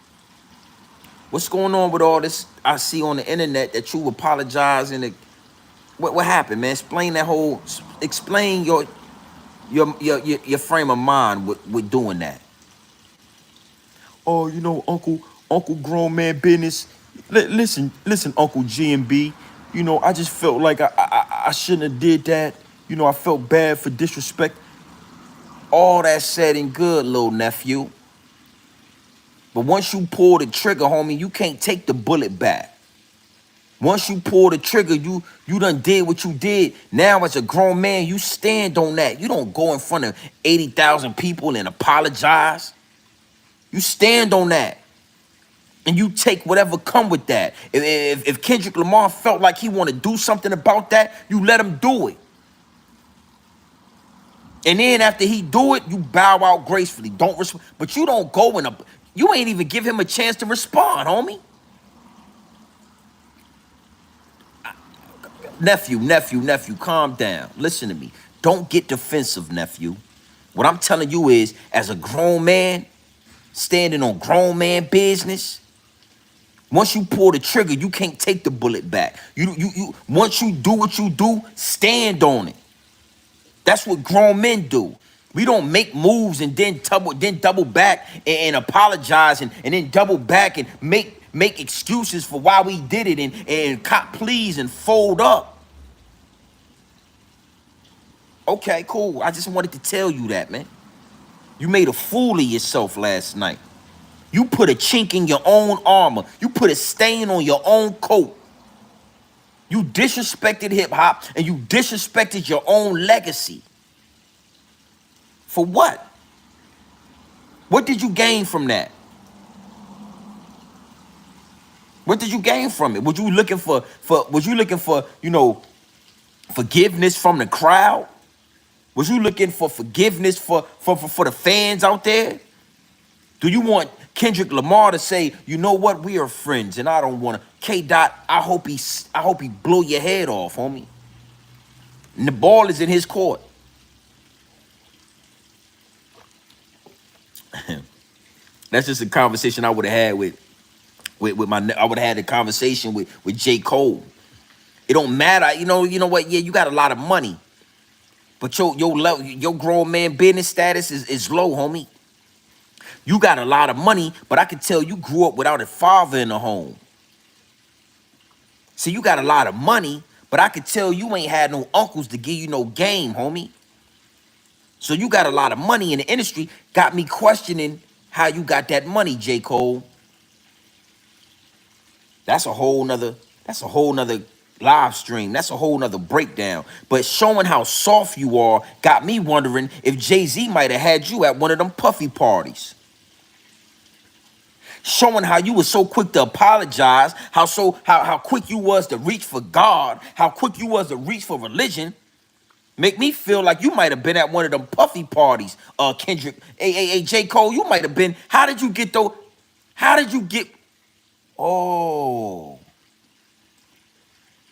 S1: What's going on with all this I see on the internet that you apologize and what happened, man? Explain your frame of mind with doing that. Oh, Uncle grown man business. Listen, Uncle G and B. I just felt like I shouldn't have did that. I felt bad for disrespect. All that said and good, little nephew. But once you pull the trigger, homie, you can't take the bullet back. Once you pull the trigger, you done did what you did. Now as a grown man, you stand on that. You don't go in front of 80,000 people and apologize. You stand on that. And you take whatever come with that. If Kendrick Lamar felt like he want to do something about that, you let him do it. And then after he do it, you bow out gracefully. But you don't go you ain't even give him a chance to respond, homie. Nephew, calm down. Listen to me. Don't get defensive, nephew. What I'm telling you is, as a grown man, standing on grown man business, once you pull the trigger, you can't take the bullet back. Once you do what you do, stand on it. That's what grown men do. We don't make moves and then double back and apologize and then double back and make excuses for why we did it and cop pleas and fold up. Okay, cool. I just wanted to tell you that, man. You made a fool of yourself last night. You put a chink in your own armor. You put a stain on your own coat. You disrespected hip hop and you disrespected your own legacy. For what? What did you gain from that? What did you gain from it? Was you looking for forgiveness from the crowd? Was you looking for forgiveness for the fans out there? Do you want Kendrick Lamar to say, you know what, we are friends, and I don't want to. K.Dot, I hope he blow your head off, homie. And the ball is in his court. That's just a conversation I would have had with my. I would have had a conversation with J. Cole. It don't matter, You know what? Yeah, you got a lot of money, but your grown man business status is low, homie. You got a lot of money, but I can tell you grew up without a father in the home. See, you got a lot of money, but I could tell you ain't had no uncles to give you no game, homie. So you got a lot of money in the industry. Got me questioning how you got that money, J. Cole. That's a whole nother live stream. That's a whole nother breakdown. But showing how soft you are got me wondering if Jay-Z might have had you at one of them puffy parties. Showing how you was so quick to apologize, how quick you was to reach for God, how quick you was to reach for religion, make me feel like you might have been at one of them puffy parties. Kendrick, J. Cole, you might have been. How did you get though? How did you get? Oh,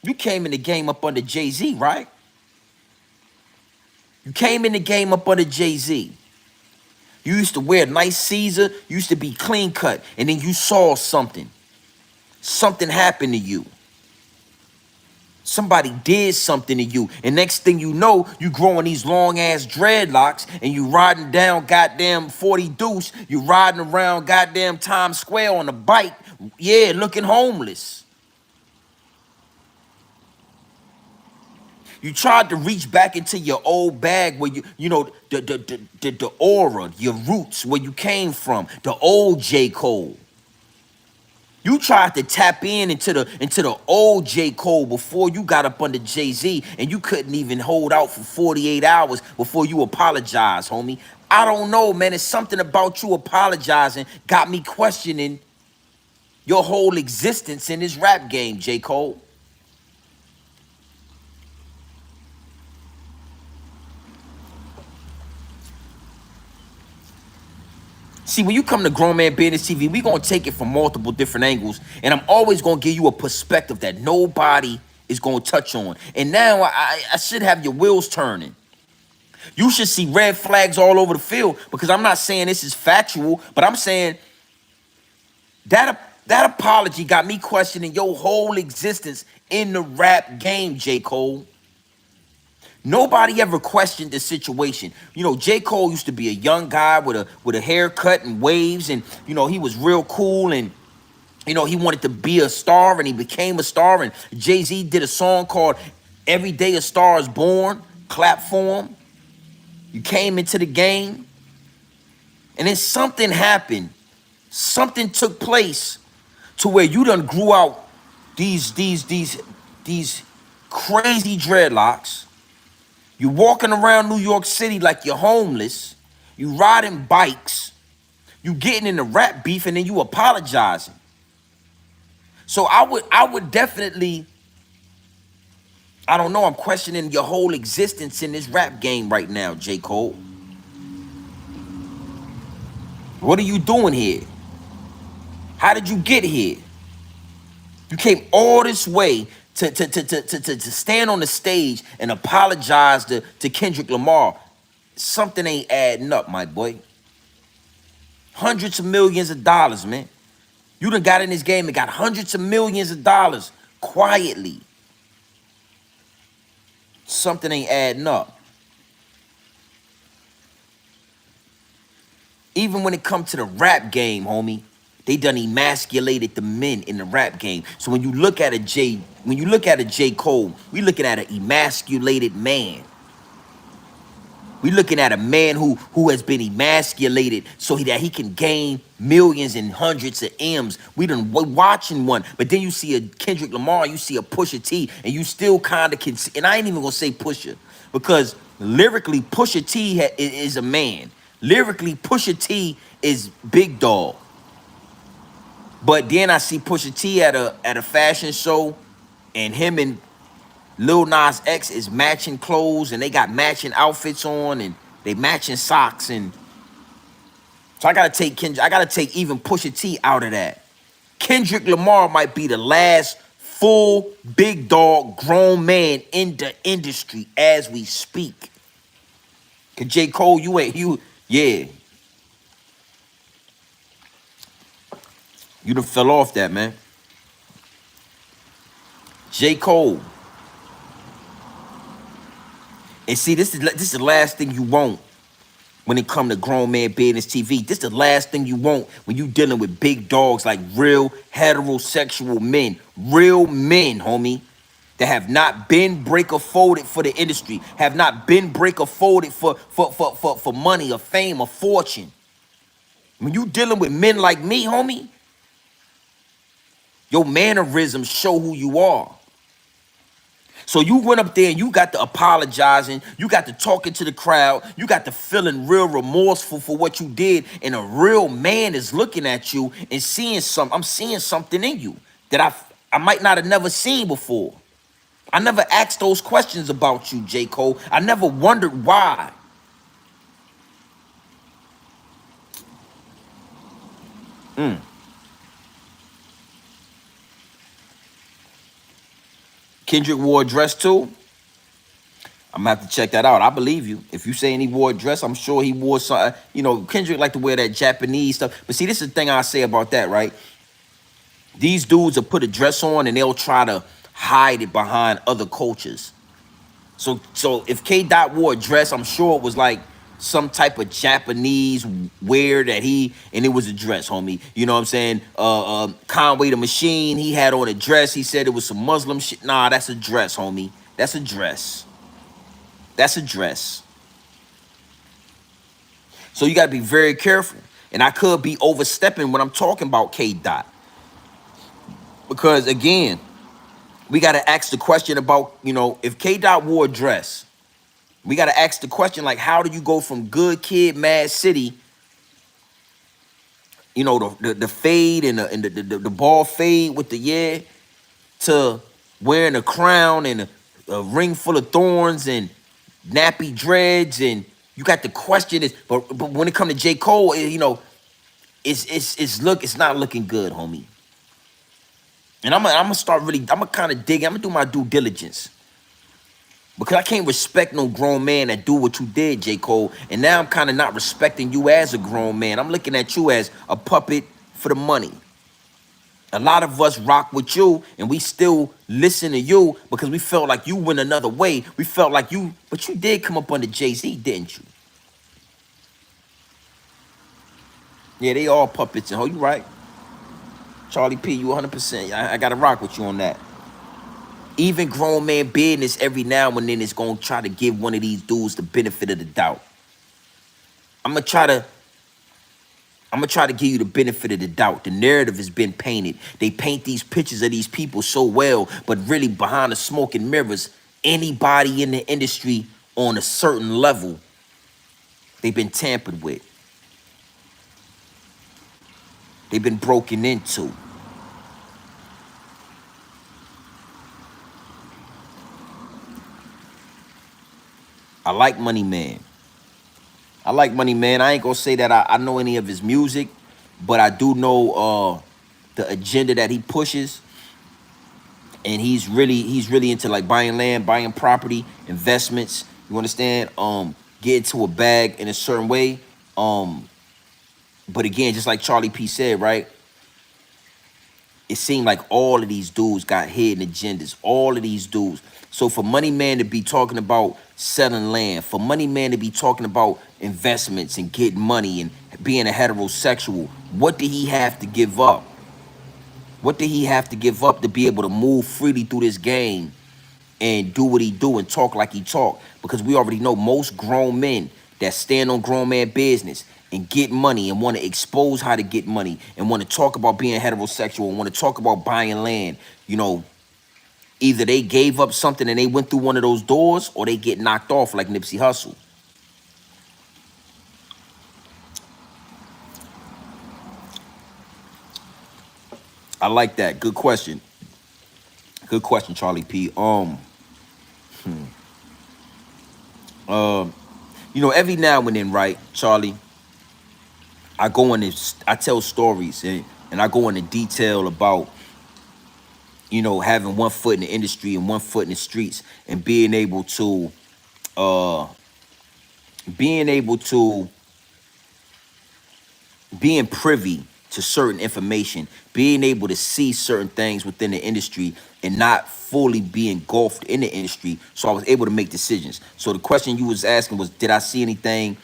S1: you came in the game up under Jay-Z, right? You came in the game up under Jay-Z. You used to wear nice Caesar, you used to be clean cut, and then you saw something. Something happened to you. Somebody did something to you. And next thing you know, you growing these long ass dreadlocks and you riding down goddamn 40 Deuce. You riding around goddamn Times Square on a bike. Yeah, looking homeless. You tried to reach back into your old bag where you know, the aura, your roots, where you came from, the old J. Cole. You tried to tap into the old J. Cole before you got up under Jay-Z, and you couldn't even hold out for 48 hours before you apologized, homie. I don't know, man. It's something about you apologizing got me questioning your whole existence in this rap game, J. Cole. See, when you come to Grown Man Business TV, we gonna take it from multiple different angles, and I'm always gonna give you a perspective that nobody is gonna touch on. And now I should have your wheels turning. You should see red flags all over the field, because I'm not saying this is factual, but I'm saying that apology got me questioning your whole existence in the rap game, J. Cole. Nobody ever questioned the situation. You know, J. Cole used to be a young guy with a haircut and waves, and he was real cool, and he wanted to be a star, and he became a star. And Jay-Z did a song called "Every Day a Star Is Born." Clap for him. You came into the game, and then something happened. Something took place to where you done grew out these crazy dreadlocks. You walking around New York City like you're homeless. You riding bikes. You getting in the rap beef, and then you apologizing. So I would definitely, I don't know, I'm questioning your whole existence in this rap game right now, J. Cole. What are you doing here? How did you get here? You came all this way to stand on the stage and apologize to Kendrick Lamar. Something ain't adding up, my boy. Hundreds of millions of dollars, man. You done got in this game and got hundreds of millions of dollars quietly. Something ain't adding up. Even when it comes to the rap game, homie, they done emasculated the men in the rap game. So when you look at a J. Cole, we looking at an emasculated man. We looking at a man who has been emasculated so that he can gain millions and hundreds of M's. We watching one, but then you see a Kendrick Lamar, you see a Pusha T, and you still kind of can. And I ain't even gonna say Pusha, because lyrically Pusha T is a man. Lyrically Pusha T is big dog. But then I see Pusha T at a fashion show, and him and Lil Nas X is matching clothes, and they got matching outfits on, and they matching socks, and so I gotta take even Pusha T out of that. Kendrick Lamar might be the last full big dog grown man in the industry as we speak. Cause J. Cole, yeah. You done fell off that, man. J. Cole. And see, this is the last thing you want when it come to grown man business TV. This is the last thing you want when you dealing with big dogs like real heterosexual men. Real men, homie. That have not been breaker folded for the industry, have not been breaker folded for money or fame or fortune. When you dealing with men like me, homie, your mannerisms show who you are. So you went up there and you got to apologizing, you got to talking to the crowd, you got to feeling real remorseful for what you did, and a real man is looking at you and seeing something. I'm seeing something in you that I might not have never seen before. I never asked those questions about you, J. Cole. I never wondered why. Kendrick wore a dress too. I'm gonna have to check that out. I believe you. If you saying he wore a dress, I'm sure he wore something. You know, Kendrick like to wear that Japanese stuff. But see, this is the thing I say about that, right? These dudes will put a dress on and they'll try to hide it behind other cultures. So if K.Dot wore a dress, I'm sure it was like some type of Japanese wear that and it was a dress, homie. You know what I'm saying? Conway the Machine, he had on a dress. He said it was some Muslim shit. Nah, that's a dress, homie. That's a dress. That's a dress. So you got to be very careful. And I could be overstepping when I'm talking about K.Dot. Because again, we got to ask the question about, if K.Dot wore a dress, we got to ask the question, like, how do you go from good kid, mad city, the fade and the ball fade with the to wearing a crown and a ring full of thorns and nappy dreads, and you got the question is, but when it come to J. Cole, it's not looking good, homie. And I'm gonna start really, I'm gonna kind of dig, I'm gonna do my due diligence. Because I can't respect no grown man that do what you did, J. Cole. And now I'm kind of not respecting you as a grown man. I'm looking at you as a puppet for the money. A lot of us rock with you and we still listen to you because we felt like you went another way. We felt like but you did come up under Jay-Z, didn't you? Yeah, they all puppets. And you right. Charlie P, you 100%. I got to rock with you on that. Even grown man business every now and then is going to try to give one of these dudes the benefit of the doubt. I'm going to try to give you the benefit of the doubt. The narrative has been painted. They paint these pictures of these people so well, but really behind the smoke and mirrors, anybody in the industry on a certain level, they've been tampered with. They've been broken into. I like Money Man. I ain't gonna say that I know any of his music, but I do know the agenda that he pushes. And he's really into like buying land, buying property, investments. You understand? Get into a bag in a certain way. Um, but again, just like Charlie P said, right? It seemed like all of these dudes got hidden agendas. All of these dudes. So for Money Man to be talking about selling land, for Money Man to be talking about investments and getting money and being a heterosexual, what did he have to give up? What did he have to give up to be able to move freely through this game and do what he do and talk like he talk? Because we already know most grown men that stand on grown man business and get money and want to expose how to get money and want to talk about being heterosexual and want to talk about buying land, either they gave up something and they went through one of those doors or they get knocked off like Nipsey Hussle. I like that. Good question. Good question, Charlie P. Every now and then, right, Charlie, I go in and I tell stories and I go into detail about, having one foot in the industry and one foot in the streets and uh being able to being privy to certain information, being able to see certain things within the industry and not fully be engulfed in the industry. So I was able to make decisions. So the question you was asking was, did I see anything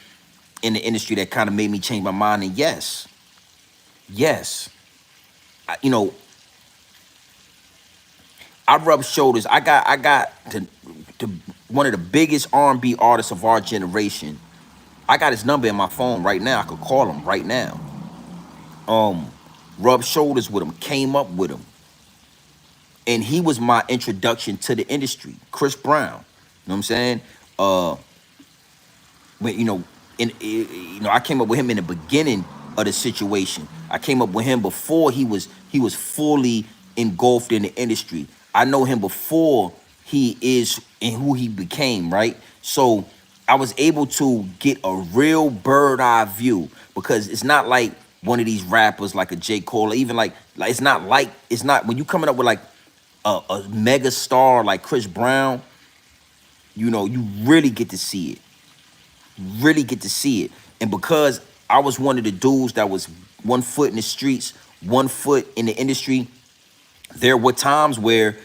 S1: in the industry that kind of made me change my mind? And yes, yes. You know, I rub shoulders. I got to one of the biggest R&B artists of our generation. I got his number in my phone right now. I could call him right now. Um, rub shoulders with him, came up with him, and he was my introduction to the industry. Chris Brown, you know what I'm saying? Uh, when I came up with him in the beginning of the situation. I came up with him before he was fully engulfed in the industry. I know him before he is and who he became, right? So I was able to get a real bird eye view, because it's not like one of these rappers like a J. Cole, or even like it's not when you coming up with like a mega star like Chris Brown. You really get to see it, really get to see it. And because I was one of the dudes that was 1 foot in the streets, 1 foot in the industry, there were times where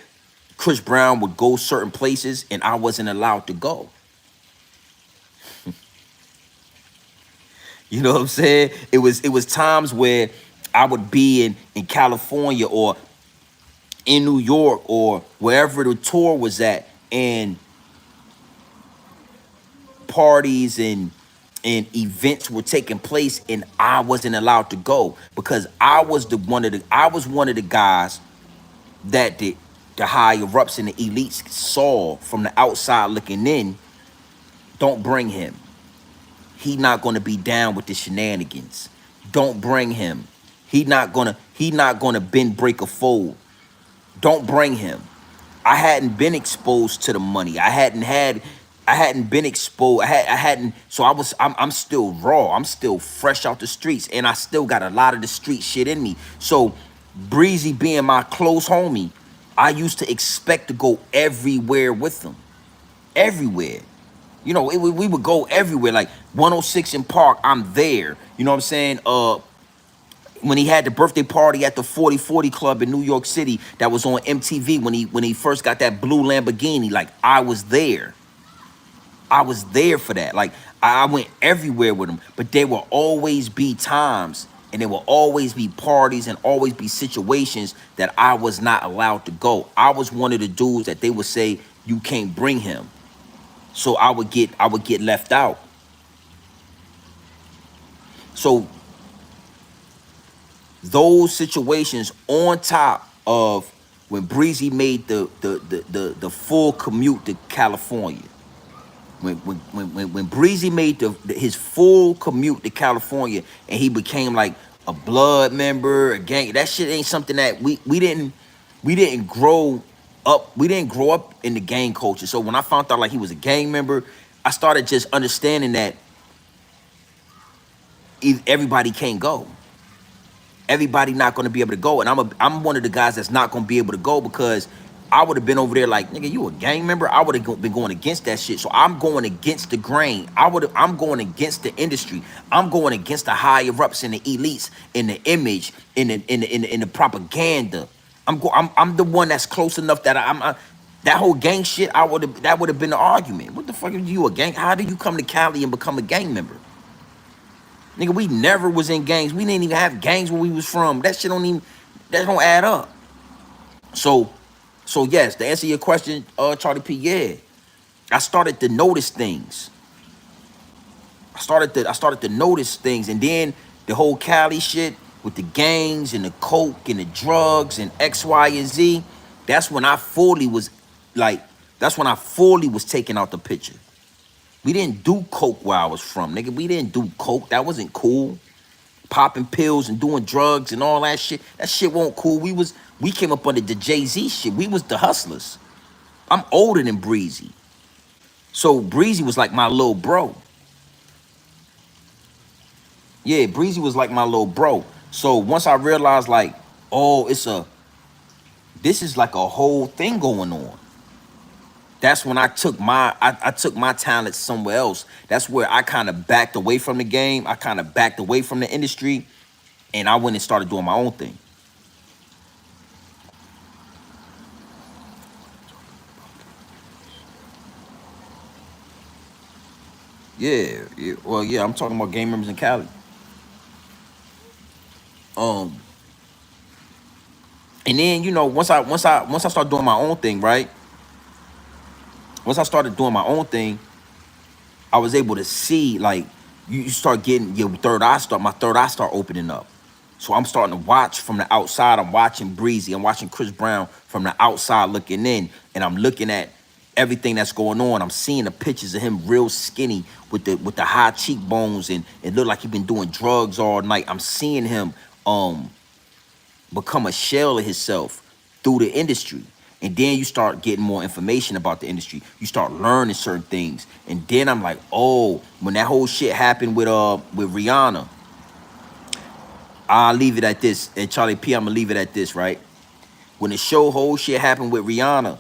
S1: Chris Brown would go certain places and I wasn't allowed to go. You know what I'm saying? It was times where I would be in California or in New York or wherever the tour was at, and parties and events were taking place and I wasn't allowed to go, because I was one of the guys that the higher ups and the elites saw from the outside looking in. Don't bring him. He not gonna be down with the shenanigans. Don't bring him. He not gonna bend break a fold. Don't bring him. I hadn't been exposed to the money. I hadn't been exposed. I hadn't. So I'm still raw. I'm still fresh out the streets, and I still got a lot of the street shit in me. So Breezy being my close homie, I used to expect to go everywhere with him, everywhere. We would go everywhere. Like 106 in Park, I'm there. You know what I'm saying? When he had the birthday party at the 4040 Club in New York City, that was on MTV when he first got that blue Lamborghini, like I was there. I was there for that. Like I went everywhere with him. But there will always be times and there will always be parties and always be situations that I was not allowed to go. I was one of the dudes that they would say you can't bring him. So I would get left out. So those situations on top of when Breezy made the full commute to California. When Breezy made his full commute to California and he became like a blood member, a gang, that shit ain't something that we didn't grow up. We didn't grow up in the gang culture. So when I found out like he was a gang member, I started just understanding that everybody can't go. Everybody not going to be able to go, and I'm one of the guys that's not going to be able to go, because I would have been over there like, nigga, you a gang member. I would have been going against that shit. So I'm going against the grain. I'm going against the industry. I'm going against the higher ups and the elites, in the image, in the propaganda. I'm the one that's close enough that that whole gang shit. That would have been the argument. What the fuck are you, a gang? How did you come to Cali and become a gang member? Nigga, we never was in gangs. We didn't even have gangs where we was from. That don't add up. So, yes, to answer your question, Charlie P, yeah. I started to notice things. I started to notice things, and then the whole Cali shit with the gangs and the coke and the drugs and X, Y, and Z. That's when I fully was like, that's when I fully was taken out the picture. We didn't do coke where I was from, nigga. We didn't do coke. That wasn't cool. Popping pills and doing drugs and all that shit. That shit wasn't cool. We came up under the Jay-Z shit. We was the hustlers. I'm older than Breezy. So Breezy was like my little bro. Yeah, Breezy was like my little bro. So once I realized like, oh, this is like a whole thing going on. That's when I took my talents somewhere else. That's where I kind of backed away from the game. I kind of backed away from the industry, and I went and started doing my own thing. Yeah, yeah. Well, yeah, I'm talking about gang members in Cali. Um, and then once I started doing my own thing, right? Once I started doing my own thing, I was able to see like you start getting your third eye start my third eye start opening up. So I'm starting to watch from the outside. I'm watching Breezy. I'm watching Chris Brown from the outside looking in, and I'm looking at everything that's going on. I'm seeing the pictures of him real skinny with the high cheekbones, and it looked like he been doing drugs all night. I'm seeing him um become a shell of himself through the industry. And then you start getting more information about the industry. You start learning certain things. And then I'm like, oh, when that whole shit happened with Rihanna, I'll leave it at this. And Charlie P, I'm gonna leave it at this, right? When the show whole shit happened with Rihanna,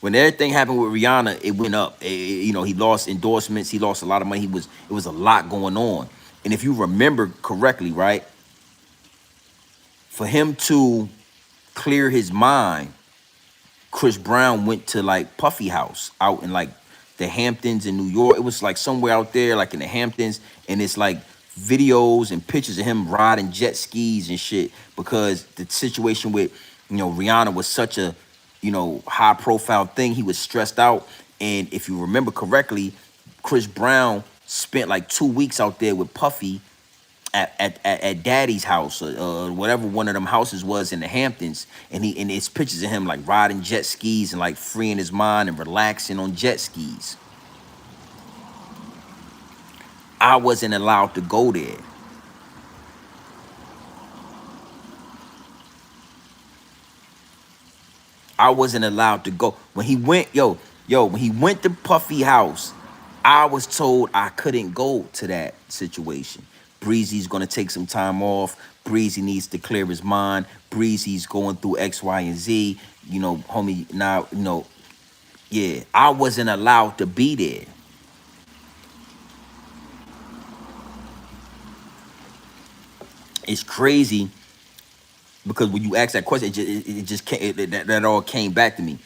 S1: when everything happened with Rihanna, it went up. He lost endorsements, he lost a lot of money. It was a lot going on. And if you remember correctly, right, for him to clear his mind, Chris Brown went to like Puffy House out in like the Hamptons in New York. It was like somewhere out there, like in the Hamptons, and it's like videos and pictures of him riding jet skis and shit because the situation with Rihanna was such a high profile thing. He was stressed out, and if you remember correctly, Chris Brown spent like 2 weeks out there with Puffy at Daddy's house, whatever one of them houses was in the Hamptons, and it's pictures of him like riding jet skis and like freeing his mind and relaxing on jet skis. I wasn't allowed to go there. I wasn't allowed to go when he went. When he went to Puffy house, I was told I couldn't go to that situation. Breezy's gonna take some time off. Breezy needs to clear his mind. Breezy's going through X, Y, and Z. Homie. Now, yeah, I wasn't allowed to be there. It's crazy because when you ask that question, it just came, that all came back to me.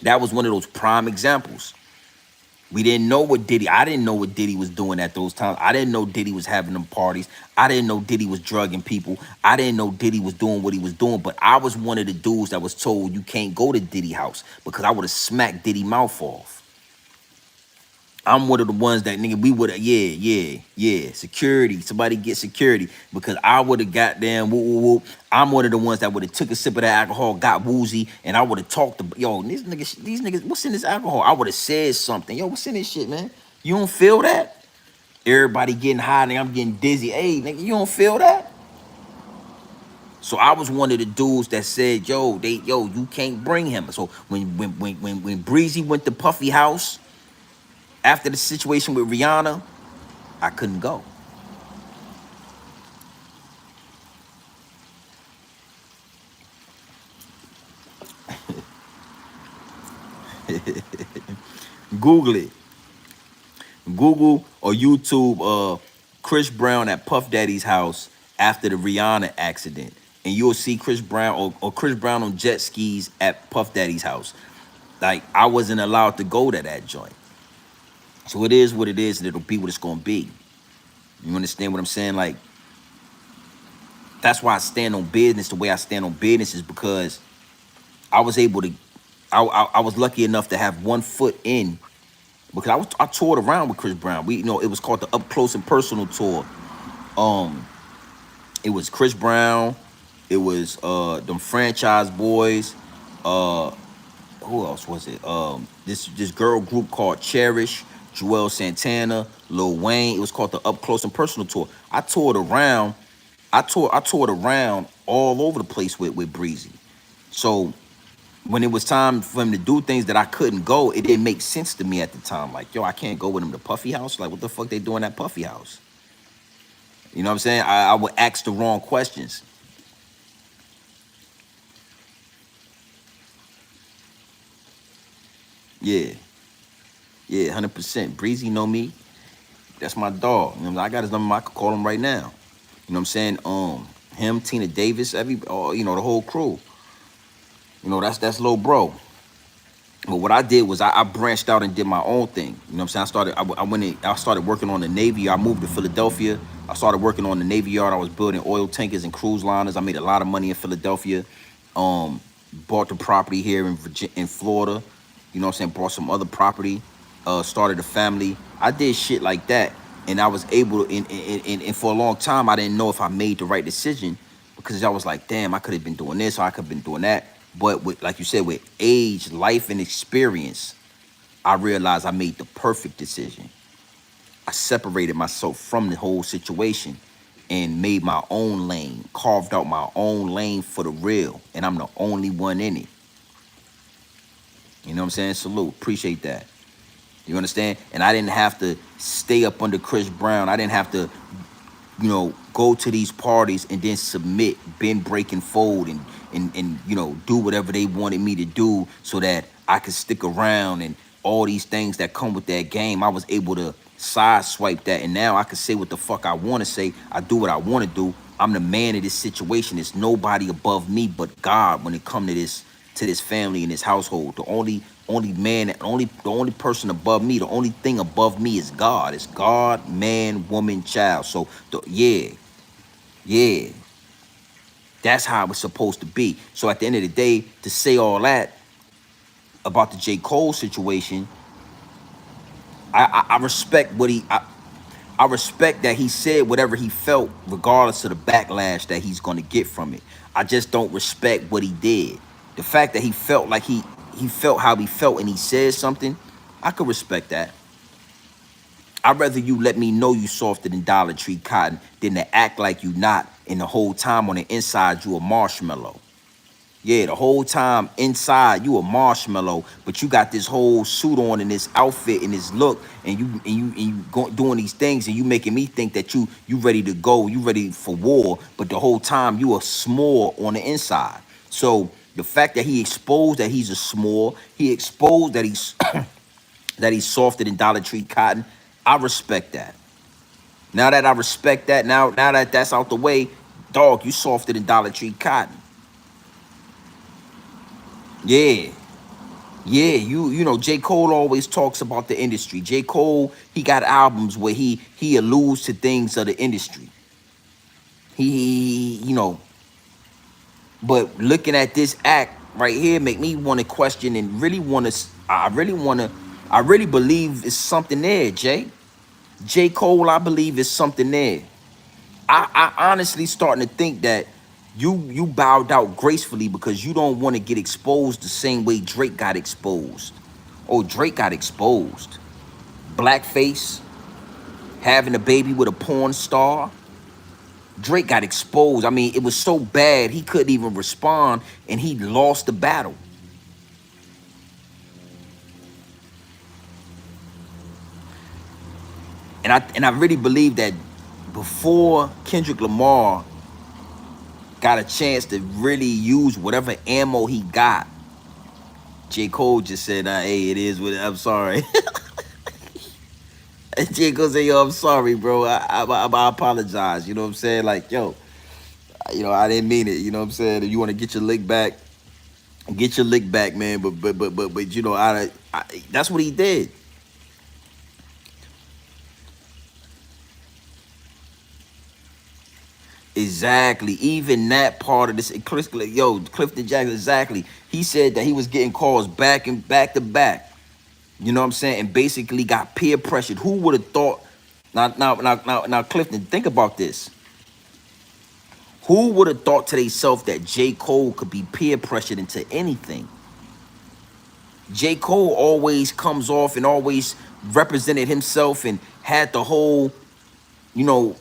S1: That was one of those prime examples. We didn't know what Diddy. I didn't know what Diddy was doing at those times. I didn't know Diddy was having them parties. I didn't know Diddy was drugging people. I didn't know Diddy was doing what he was doing. But I was one of the dudes that was told you can't go to Diddy house because I would have smacked Diddy mouth off. I'm one of the ones that nigga we would have yeah security, somebody get security because I would have got them woo, woo, woo. I'm one of the ones that would have took a sip of that alcohol, got woozy, and I would have talked to these niggas what's in this alcohol. I would have said something. Yo, what's in this shit, man? You don't feel that? Everybody getting high and I'm getting dizzy. Hey, nigga, you don't feel that? So I was one of the dudes that said, you can't bring him. So when Breezy went to Puffy house after the situation with Rihanna, I couldn't go. Google it. Google or YouTube Chris Brown at Puff Daddy's house after the Rihanna accident. And you'll see Chris Brown or Chris Brown on jet skis at Puff Daddy's house. Like I wasn't allowed to go to that joint. So it is what it is, and it'll be what it's gonna be. You understand what I'm saying? Like that's why I stand on business the way I stand on business is because I was able to I was lucky enough to have one foot in because I toured around with Chris Brown. It was called the Up Close and Personal tour. Um, it was Chris Brown, it was them franchise boys. Uh, who else was it? This girl group called Cherish, Joel Santana, Lil Wayne. It was called the Up Close and Personal tour. I toured around. I toured around all over the place with Breezy. So when it was time for him to do things that I couldn't go, it didn't make sense to me at the time. Like, yo, I can't go with him to Puffy House. Like, what the fuck they doing at Puffy House? You know what I'm saying? I would ask the wrong questions. Yeah, yeah, 100%. Breezy know me. That's my dog. You know, I got his number. I could call him right now. You know what I'm saying? Him, Tina Davis, you know, the whole crew. You know, that's little bro. But what I did was I branched out and did my own thing. You know what I'm saying? I went in, I started working on the Navy. I moved to Philadelphia. I started working on the Navy Yard. I was building oil tankers and cruise liners. I made a lot of money in Philadelphia. Um, Bought the property here in in Florida. You know what I'm saying? Bought some other property. Started a family. I did shit like that. And I was able to, and for a long time, I didn't know if I made the right decision because I was like, damn, I could have been doing this or I could have been doing that. But with, like you said, with age, life, and experience, I realized I made the perfect decision. I separated myself from the whole situation and made my own lane, carved out my own lane for the real, and I'm the only one in it. You know what I'm saying? Salute. Appreciate that. You understand? And I didn't have to stay up under Chris Brown. I didn't have to, you know, go to these parties and then submit, bend, break, and fold, and you know, do whatever they wanted me to do so that I could stick around and all these things that come with that game. I was able to sideswipe that, and now I can say what the fuck I want to say. I do what I want to do. I'm the man of this situation. There's nobody above me but God when it come to this family and this household. The only man, the only person above me, the only thing above me is God. It's God, man, woman, child. So yeah, yeah, that's how it's supposed to be. So at the end of the day, to say all that about the J. Cole situation, I respect what I respect that he said whatever he felt, regardless of the backlash that he's gonna get from it. I just don't respect what he did. The fact that he felt like he felt how he felt and he said something, I could respect that. I'd rather you let me know you softer than Dollar Tree cotton than to act like you not, and the whole time on the inside you a marshmallow. Yeah, the whole time inside you a marshmallow, but you got this whole suit on and this outfit and this look, and you doing these things, and you making me think that you ready to go, you ready for war, but the whole time you a small on the inside. So the fact that he exposed that he's a small, he exposed that he's that he's softer than Dollar Tree cotton. I respect that. Now that I respect that, now that that's out the way, dog, you softer than Dollar Tree cotton. Yeah. Yeah, you know, J. Cole always talks about the industry. J. Cole, he got albums where he alludes to things of the industry. You know, but looking at this act right here make me want to question and really want to I really believe it's something there, Jay. J. Cole, I believe is something there. I honestly starting to think that you bowed out gracefully because you don't want to get exposed the same way Drake got exposed. Oh, Drake got exposed. Blackface, having a baby with a porn star. Drake got exposed. I mean, it was so bad he couldn't even respond and he lost the battle. And I really believe that before Kendrick Lamar got a chance to really use whatever ammo he got, J. Cole just said, hey, it is what I'm sorry. And J. Cole said, yo, I'm sorry, bro. I apologize. You know what I'm saying? Like, yo, you know, I didn't mean it. You know what I'm saying? If you want to get your lick back, get your lick back, man. But you know, that's what he did. Exactly. Even that part of this, Clifton Jackson, exactly. He said that he was getting calls back and back to back. You know what I'm saying? And basically got peer pressured. Who would have thought? Now, Clifton, think about this. Who would have thought to themselves that J. Cole could be peer pressured into anything? J. Cole always comes off and always represented himself and had the whole, you know,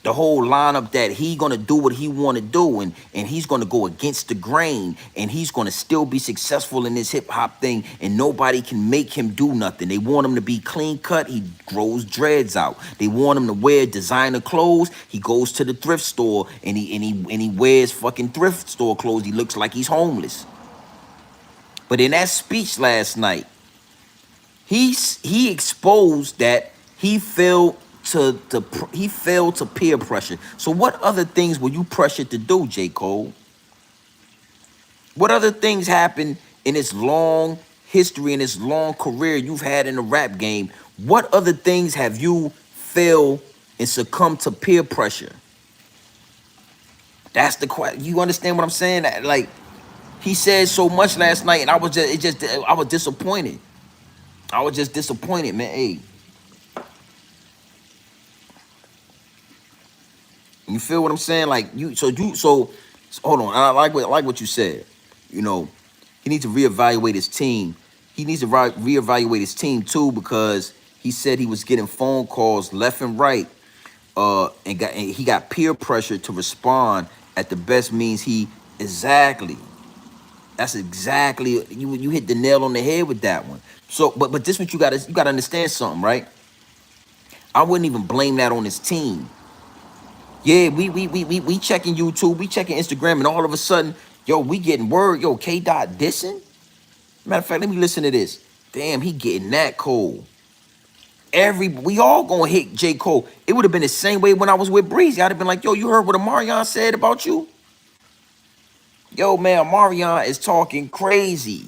S1: the whole lineup that he gonna do what he want to do, and he's gonna go against the grain, and he's gonna still be successful in this hip hop thing, and nobody can make him do nothing. They want him to be clean cut, he grows dreads out. They want him to wear designer clothes, he goes to the thrift store and he wears fucking thrift store clothes. He looks like he's homeless. But in that speech last night, he exposed that he felt he failed to peer pressure. So what other things were you pressured to do, J. Cole? What other things happened in this long history, in this long career you've had in the rap game? What other things have you failed and succumbed to peer pressure? That's the question. You understand what I'm saying? Like, he said so much last night, and I was disappointed. I was just disappointed, man. Hey, you feel what I'm saying? Like, so hold on. I like what you said. You know, he needs to reevaluate his team. He needs to reevaluate his team too, because he said he was getting phone calls left and right, and he got peer pressure to respond at the best means he exactly. That's exactly, you hit the nail on the head with that one. So, but this what you gotta understand something, right? I wouldn't even blame that on his team. Yeah, we checking YouTube, we checking Instagram, and all of a sudden, yo, we getting word, yo, K.Dot dissing. Matter of fact, let me listen to this. Damn, he getting that cold. We all gonna hit J. Cole. It would have been the same way when I was with Breezy. I'd have been like, yo, you heard what Amarion said about you? Yo, man, Amarion is talking crazy.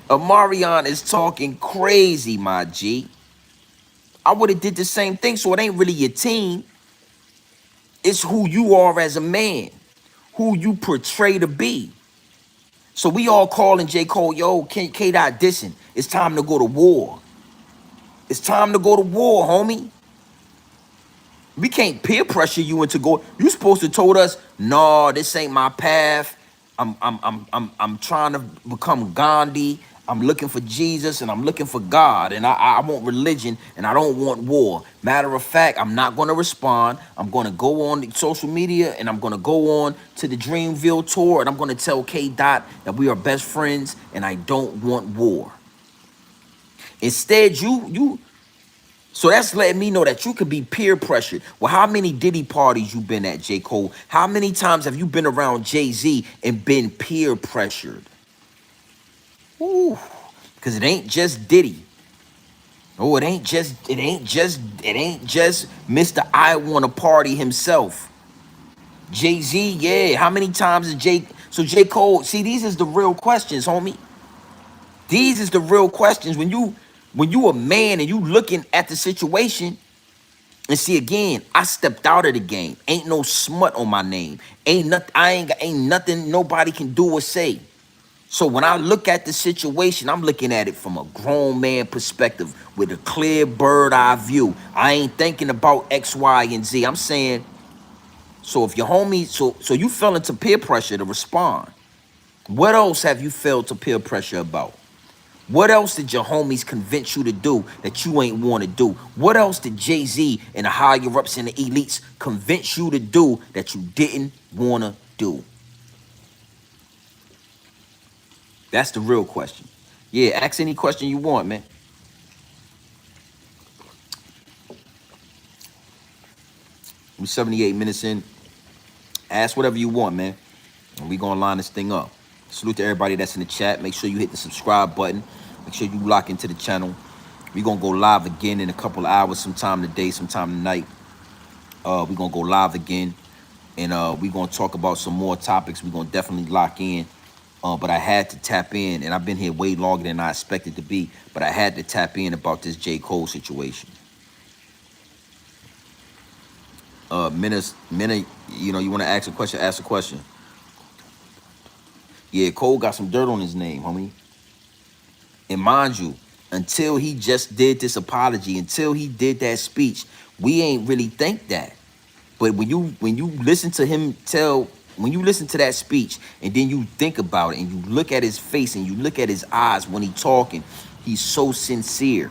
S1: Amarion is talking crazy, my G. I would have did the same thing, so it ain't really your team. It's who you are as a man, who you portray to be. So we all calling J. Cole, yo, K.Dot dissing. It's time to go to war. It's time to go to war, homie. We can't peer pressure you into go. You supposed to told us, no, this ain't my path. I'm trying to become Gandhi. I'm looking for Jesus and I'm looking for God, and I want religion and I don't want war. Matter of fact, I'm not gonna respond. I'm gonna go on social media and I'm gonna go on to the Dreamville tour and I'm gonna tell K.Dot that we are best friends and I don't want war. Instead, so that's letting me know that you could be peer pressured. Well, how many Diddy parties you been at, J. Cole? How many times have you been around Jay-Z and been peer pressured? Ooh, because it ain't just Diddy. Oh, it ain't just Mr. I Wanna Party himself. Jay-Z, yeah. How many times is J. Cole, see, these is the real questions, homie. These is the real questions. When you a man and you looking at the situation. And see, again, I stepped out of the game. Ain't no smut on my name. Ain't nothing nobody can do or say. So when I look at the situation, I'm looking at it from a grown man perspective with a clear bird eye view. I ain't thinking about X, Y, and Z. I'm saying, so if your homie, so you fell into peer pressure to respond. What else have you felt to peer pressure about? What else did your homies convince you to do that you ain't want to do? What else did Jay-Z and the higher ups and the elites convince you to do that you didn't want to do? That's the real question. Yeah, ask any question you want, man. We're 78 minutes in. Ask whatever you want, man. And we gonna line this thing up. Salute to everybody that's in the chat. Make sure you hit the subscribe button. Make sure you lock into the channel. We gonna go live again in a couple of hours, sometime today, sometime tonight. We gonna go live again, and we gonna talk about some more topics. We gonna definitely lock in. But I had to tap in, and I've been here way longer than I expected to be. But I had to tap in about this J. Cole situation. Minna, you know, you want to ask a question? Ask a question. Yeah, Cole got some dirt on his name, homie. And mind you, until he just did this apology, until he did that speech, we ain't really think that. But when you listen to him when you listen to that speech and then you think about it and you look at his face and you look at his eyes when he talking, he's so sincere.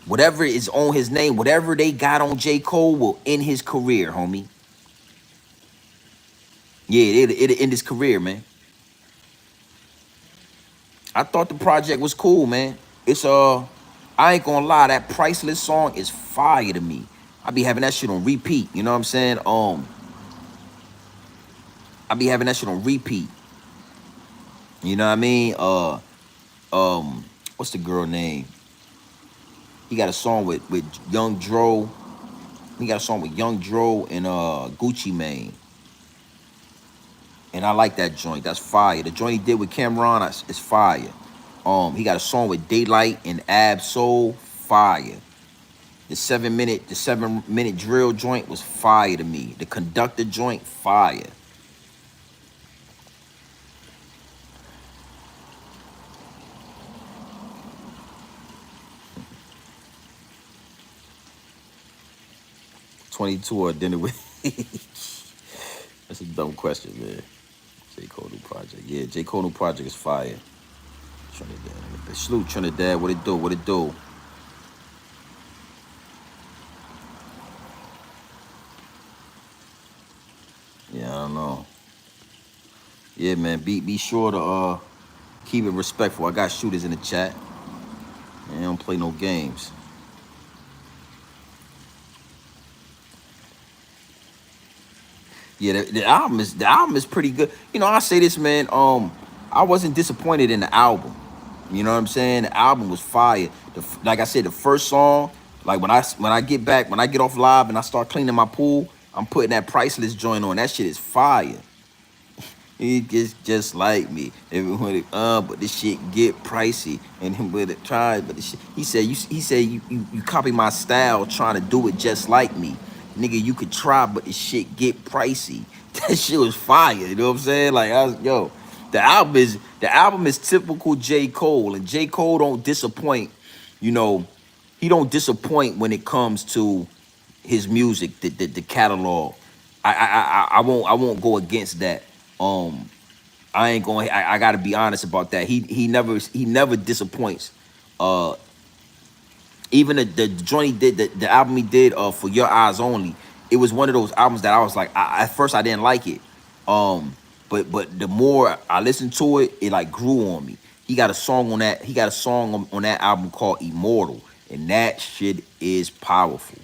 S1: Whatever is on his name, whatever they got on J. Cole will end his career, homie. Yeah, it'll end his career, man. I thought the project was cool, man. It's I ain't gonna lie, that Priceless song is fire to me. I be having that shit on repeat, you know what I'm saying? I be having that shit on repeat. You know what I mean? What's the girl name? He got a song with Young Dro. He got a song with Young Dro and Gucci Mane. And I like that joint. That's fire. The joint he did with Cameron is fire. He got a song with Daylight and Ab Soul, fire. The 7 minute drill joint was fire to me. The conductor joint, fire. 22 or dinner with. That's a dumb question, man. J. Cole new project. Yeah, J. Cole new project is fire. Trinidad. Salute Trinidad. What it do? What it do? Yeah, I don't know. Yeah, man. Be sure to keep it respectful. I got shooters in the chat. Man, I don't play no games. Yeah, the album is pretty good. You know, I say this, man. I wasn't disappointed in the album. You know what I'm saying? The album was fire. Like I said, the first song, like when I get off live and I start cleaning my pool, I'm putting that priceless joint on. That shit is fire. He gets just like me. But this shit get pricey. And him with it try, but the shit, he said you copy my style trying to do it just like me. Nigga, you could try, but the shit get pricey. That shit was fire. You know what I'm saying? Like the album is typical J. Cole, and J. Cole don't disappoint. You know, he don't disappoint when it comes to his music, the catalog. I won't go against that. Um, I ain't going. I got to be honest about that. He never disappoints. Uh, Even the joint he did, the album he did for Your Eyes Only, it was one of those albums that I was like, at first I didn't like it. But the more I listened to it, it like grew on me. He got a song on that album called Immortal, and that shit is powerful.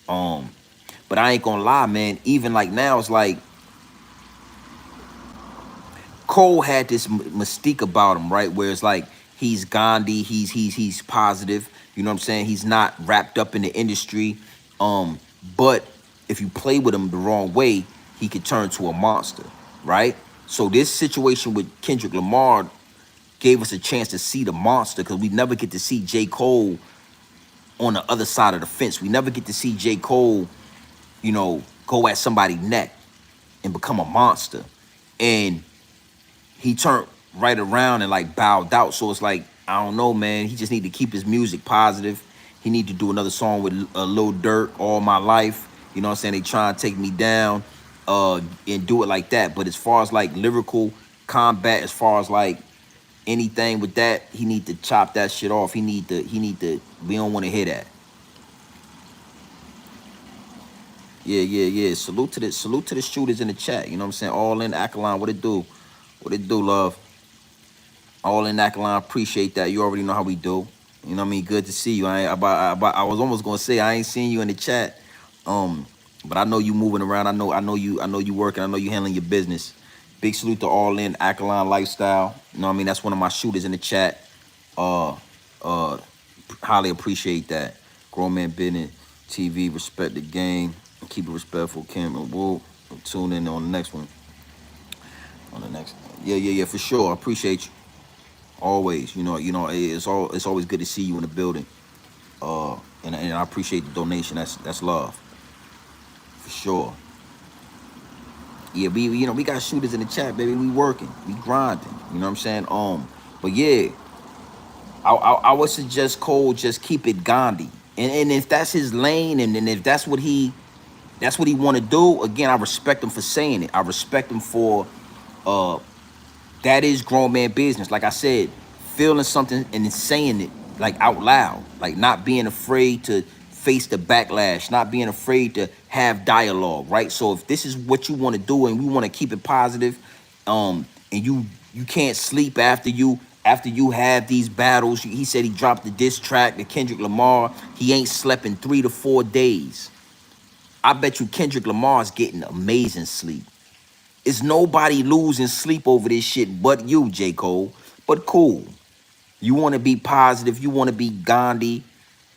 S1: Um, but I ain't gonna lie, man. Even like now, it's like Cole had this mystique about him, right? Where it's like he's Gandhi, he's positive. You know what I'm saying? He's not wrapped up in the industry. Um, but if you play with him the wrong way, he could turn to a monster, right? So this situation with Kendrick Lamar gave us a chance to see the monster because we never get to see J. Cole on the other side of the fence. We never get to see J. Cole, go at somebody's neck and become a monster. And he turned right around and like bowed out. So it's like, I don't know, man. He just need to keep his music positive. He need to do another song with Lil Durk, All My Life. You know what I'm saying? They try and take me down, and do it like that. But as far as like lyrical combat, as far as like anything with that, he need to chop that shit off. We don't want to hear that. Yeah, yeah, yeah. Salute to the shooters in the chat. You know what I'm saying? All in Alkaline, what it do? What it do, love? All in Alkaline, appreciate that. You already know how we do. You know what I mean? Good to see you. I was almost gonna say I ain't seen you in the chat. But I know you moving around. I know you working. I know you handling your business. Big salute to All In Alkaline Lifestyle. You know what I mean? That's one of my shooters in the chat. Uh uh Highly appreciate that. Grown Man Business TV, respect the game. Keep it respectful, Kim and Woo. Tune in on the next one. On the next. Yeah, yeah, yeah, for sure. I appreciate you. Always. It's always good to see you in the building. And I appreciate the donation. That's love. For sure. Yeah, we got shooters in the chat, baby. We working. We grinding. You know what I'm saying? But yeah, I would suggest Cole just keep it Gandhi. And if that's his lane and if that's what he want to do, again, I respect him for saying it. I respect him for uh that is grown man business. Like I said, feeling something and then saying it like out loud, like not being afraid to face the backlash, not being afraid to have dialogue, right? So if this is what you want to do and we want to keep it positive, and you can't sleep after you have these battles. He said he dropped the diss track to Kendrick Lamar. He ain't slept in 3 to 4 days. I bet you Kendrick Lamar's getting amazing sleep. It's nobody losing sleep over this shit but you, J. Cole. But cool. You want to be positive. You want to be Gandhi.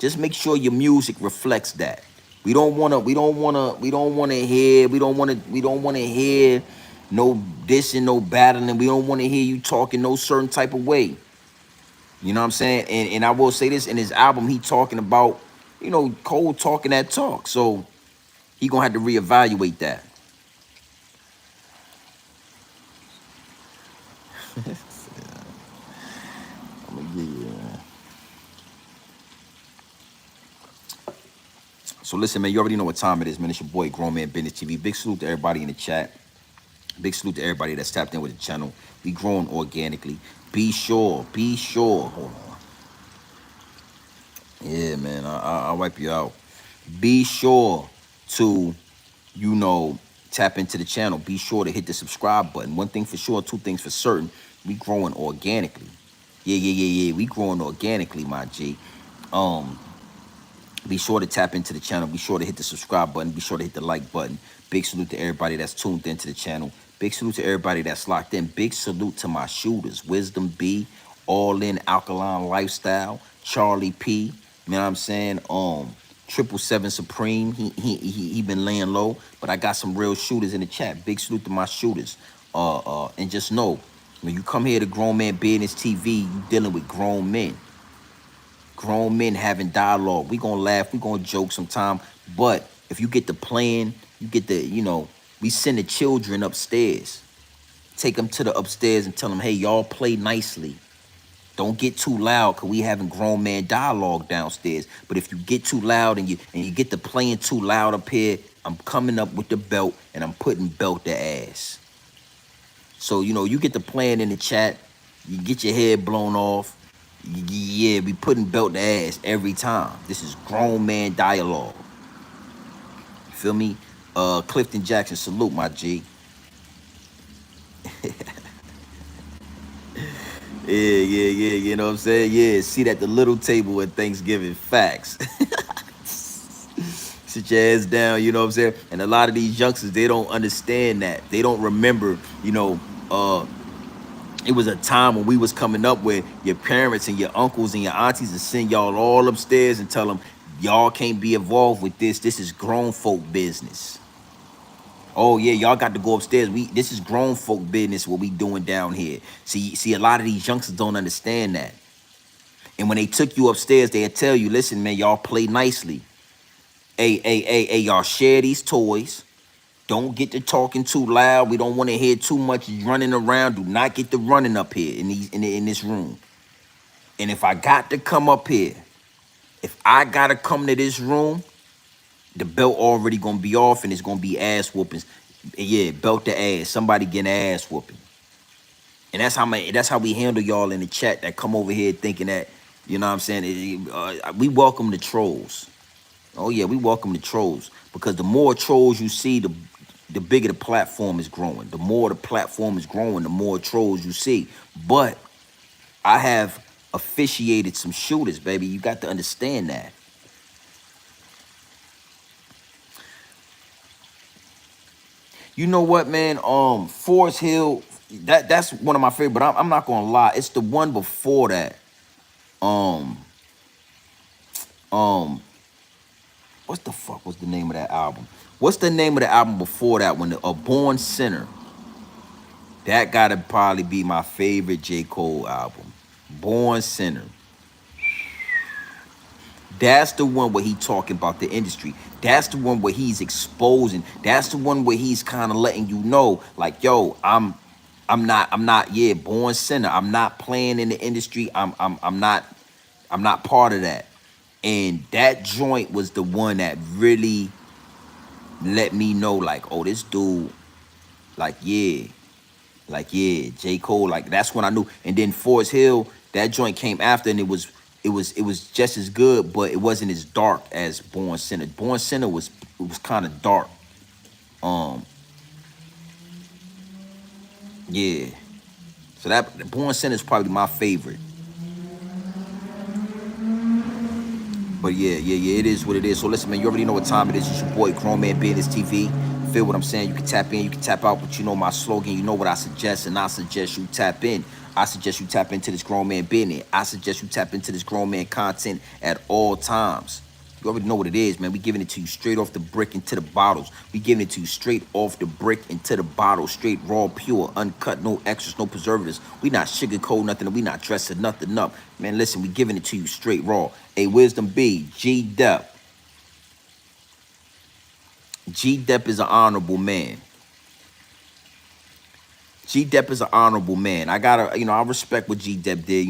S1: Just make sure your music reflects that. We don't wanna hear no dissing, no battling. We don't wanna hear you talking no certain type of way. You know what I'm saying? And I will say this, in his album, he talking about, Cole talking that talk. So he gonna have to reevaluate that. I'm gonna give you, So listen, man, you already know what time it is, man. It's your boy, Grown Man Business TV. Big salute to everybody in the chat. Big salute to everybody that's tapped in with the channel. We growing organically. Be sure. Hold on. Yeah, man, I'll wipe you out. Be sure to, you know, tap into the channel. Be sure to hit the subscribe button. One thing for sure, two things for certain. We growing organically. Yeah. We growing organically, my G. Um, Be sure to tap into the channel. Be sure to hit the subscribe button. Be sure to hit the like button. Big salute to everybody that's tuned into the channel. Big salute to everybody that's locked in. Big salute to my shooters. Wisdom B, All In Alkaline Lifestyle, Charlie P. You know what I'm saying? 777 Supreme. He been laying low, but I got some real shooters in the chat. Big salute to my shooters. And just know, when you come here to Grown Man Business TV, you dealing with grown men. Grown men having dialogue. We gonna laugh, we gonna joke sometime. But if you get the plan, you get the, we send the children upstairs. Take them to the upstairs and tell them, hey, y'all play nicely. Don't get too loud, cause we having grown man dialogue downstairs. But if you get too loud and you get the playing too loud up here, I'm coming up with the belt and I'm putting belt to ass. So, you get the plan in the chat, you get your head blown off. Yeah, we putting belt to ass every time. This is grown man dialogue. You feel me? Clifton Jackson, salute, my G. Yeah, you know what I'm saying? Yeah, see at the little table at Thanksgiving. Facts. Sit your ass down, you know what I'm saying? And a lot of these youngsters, they don't understand that. They don't remember, it was a time when we was coming up where your parents and your uncles and your aunties would send y'all all upstairs and tell them, y'all can't be involved with this. This is grown folk business. Oh yeah, y'all got to go upstairs. This is grown folk business, what we doing down here. See, a lot of these youngsters don't understand that. And when they took you upstairs, they'll tell you, listen, man, y'all play nicely. Hey, y'all share these toys. Don't get to talking too loud. We don't want to hear too much running around. Do not get the running up here in this room. And if I got to come up here, if I gotta come to this room, the belt already gonna be off and it's gonna be ass whoopings. Yeah, belt to ass. Somebody getting ass whooping. And that's how we handle y'all in the chat that come over here thinking that, you know what I'm saying? We welcome the trolls. Oh yeah, we welcome the trolls, because the more trolls you see, the bigger the platform is growing. The more the platform is growing, the more trolls you see. But I have officiated some shooters, baby. You got to understand that. You know what, man? Forest Hill, that's one of my favorite, but I'm not gonna lie. It's the one before that. Um, um, what the fuck was the name of that album? What's the name of the album before that one? A Born Sinner. That gotta probably be my favorite J. Cole album. Born Sinner. That's the one where he talking about the industry. That's the one where he's exposing. That's the one where he's kind of letting you know, like, yo, I'm not, yeah, born sinner. I'm not playing in the industry. I'm not part of that. And that joint was the one that really let me know, like, oh, this dude, like, yeah. Like, yeah, J. Cole, like, that's when I knew. And then Forest Hill, that joint came after, and it was just as good, but it wasn't as dark as Born Sinner. Born Sinner was kind of dark. Um, yeah. So that Born Sinner is probably my favorite. But yeah, it is what it is. So listen, man, you already know what time it is. It's your boy, Grown Man Business TV. Feel what I'm saying? You can tap in, you can tap out, but you know my slogan. You know what I suggest, and I suggest you tap in. I suggest you tap into this grown man business. I suggest you tap into this grown man content at all times. You already know what it is, man. We giving it to you straight off the brick into the bottles. We giving it to you straight off the brick into the bottle. Straight, raw, pure, uncut, no extras, no preservatives. We not sugarcoat nothing. We not dressing nothing up. Man, listen, we giving it to you straight raw. A Wisdom B, G-Dep. G-Dep is an honorable man. G-Dep is an honorable man. I gotta, I respect what G-Dep did.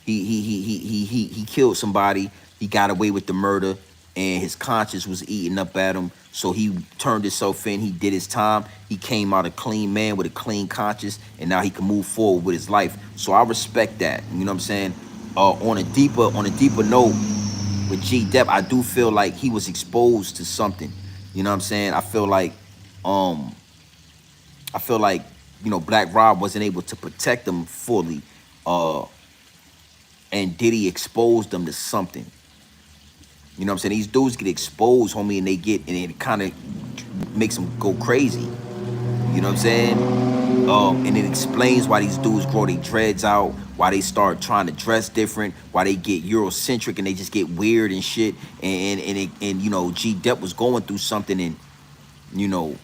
S1: He killed somebody. He got away with the murder, and his conscience was eating up at him. So he turned himself in. He did his time. He came out a clean man with a clean conscience, and now he can move forward with his life. So I respect that. You know what I'm saying? On a deeper note, with G-Dep, I do feel like he was exposed to something. You know what I'm saying? Um, I feel like, Black Rob wasn't able to protect them fully. And Diddy exposed them to something. You know what I'm saying? These dudes get exposed, homie, and it kind of makes them go crazy. You know what I'm saying? And it explains why these dudes grow their dreads out, why they start trying to dress different, why they get Eurocentric and they just get weird and shit. And G-Dep was going through something, and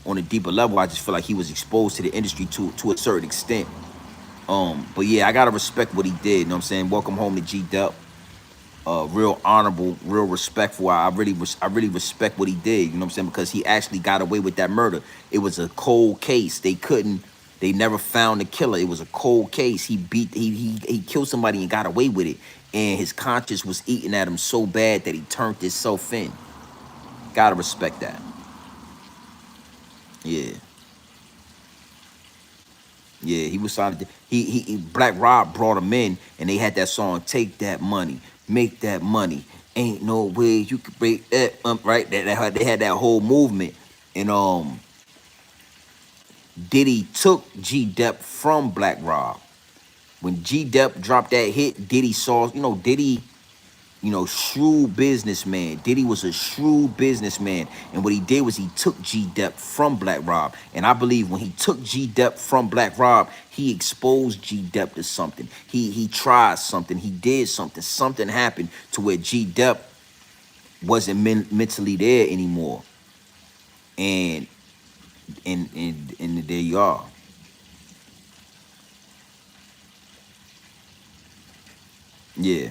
S1: on a deeper level, I just feel like he was exposed to the industry to a certain extent. But yeah, I gotta respect what he did. You know what I'm saying? Welcome home to G-Dep. Real honorable, real respectful. I really respect what he did. You know what I'm saying? Because he actually got away with that murder. It was a cold case. They never found the killer. It was a cold case. He killed somebody and got away with it. And his conscience was eating at him so bad that he turned himself in. Gotta respect that. Yeah. Yeah, he was signed. Black Rob brought him in, and they had that song, "Take That Money, Make That Money. Ain't no way you could break that." Right? They had that whole movement, and Diddy took G-Dep from Black Rob. When G-Dep dropped that hit, Diddy saw, Diddy, shrewd businessman. Diddy was a shrewd businessman. And what he did was he took G-Dep from Black Rob. And I believe when he took G-Dep from Black Rob, he exposed G-Dep to something. He tried something. He did something. Something happened to where G-Dep wasn't mentally there anymore. And there you are. Yeah.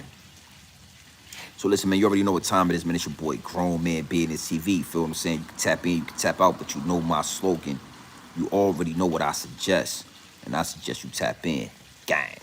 S1: So listen, man, you already know what time it is, man. It's your boy, Grown Man Business TV. Feel what I'm saying? You can tap in, you can tap out, but you know my slogan. You already know what I suggest. And I suggest you tap in. Gang.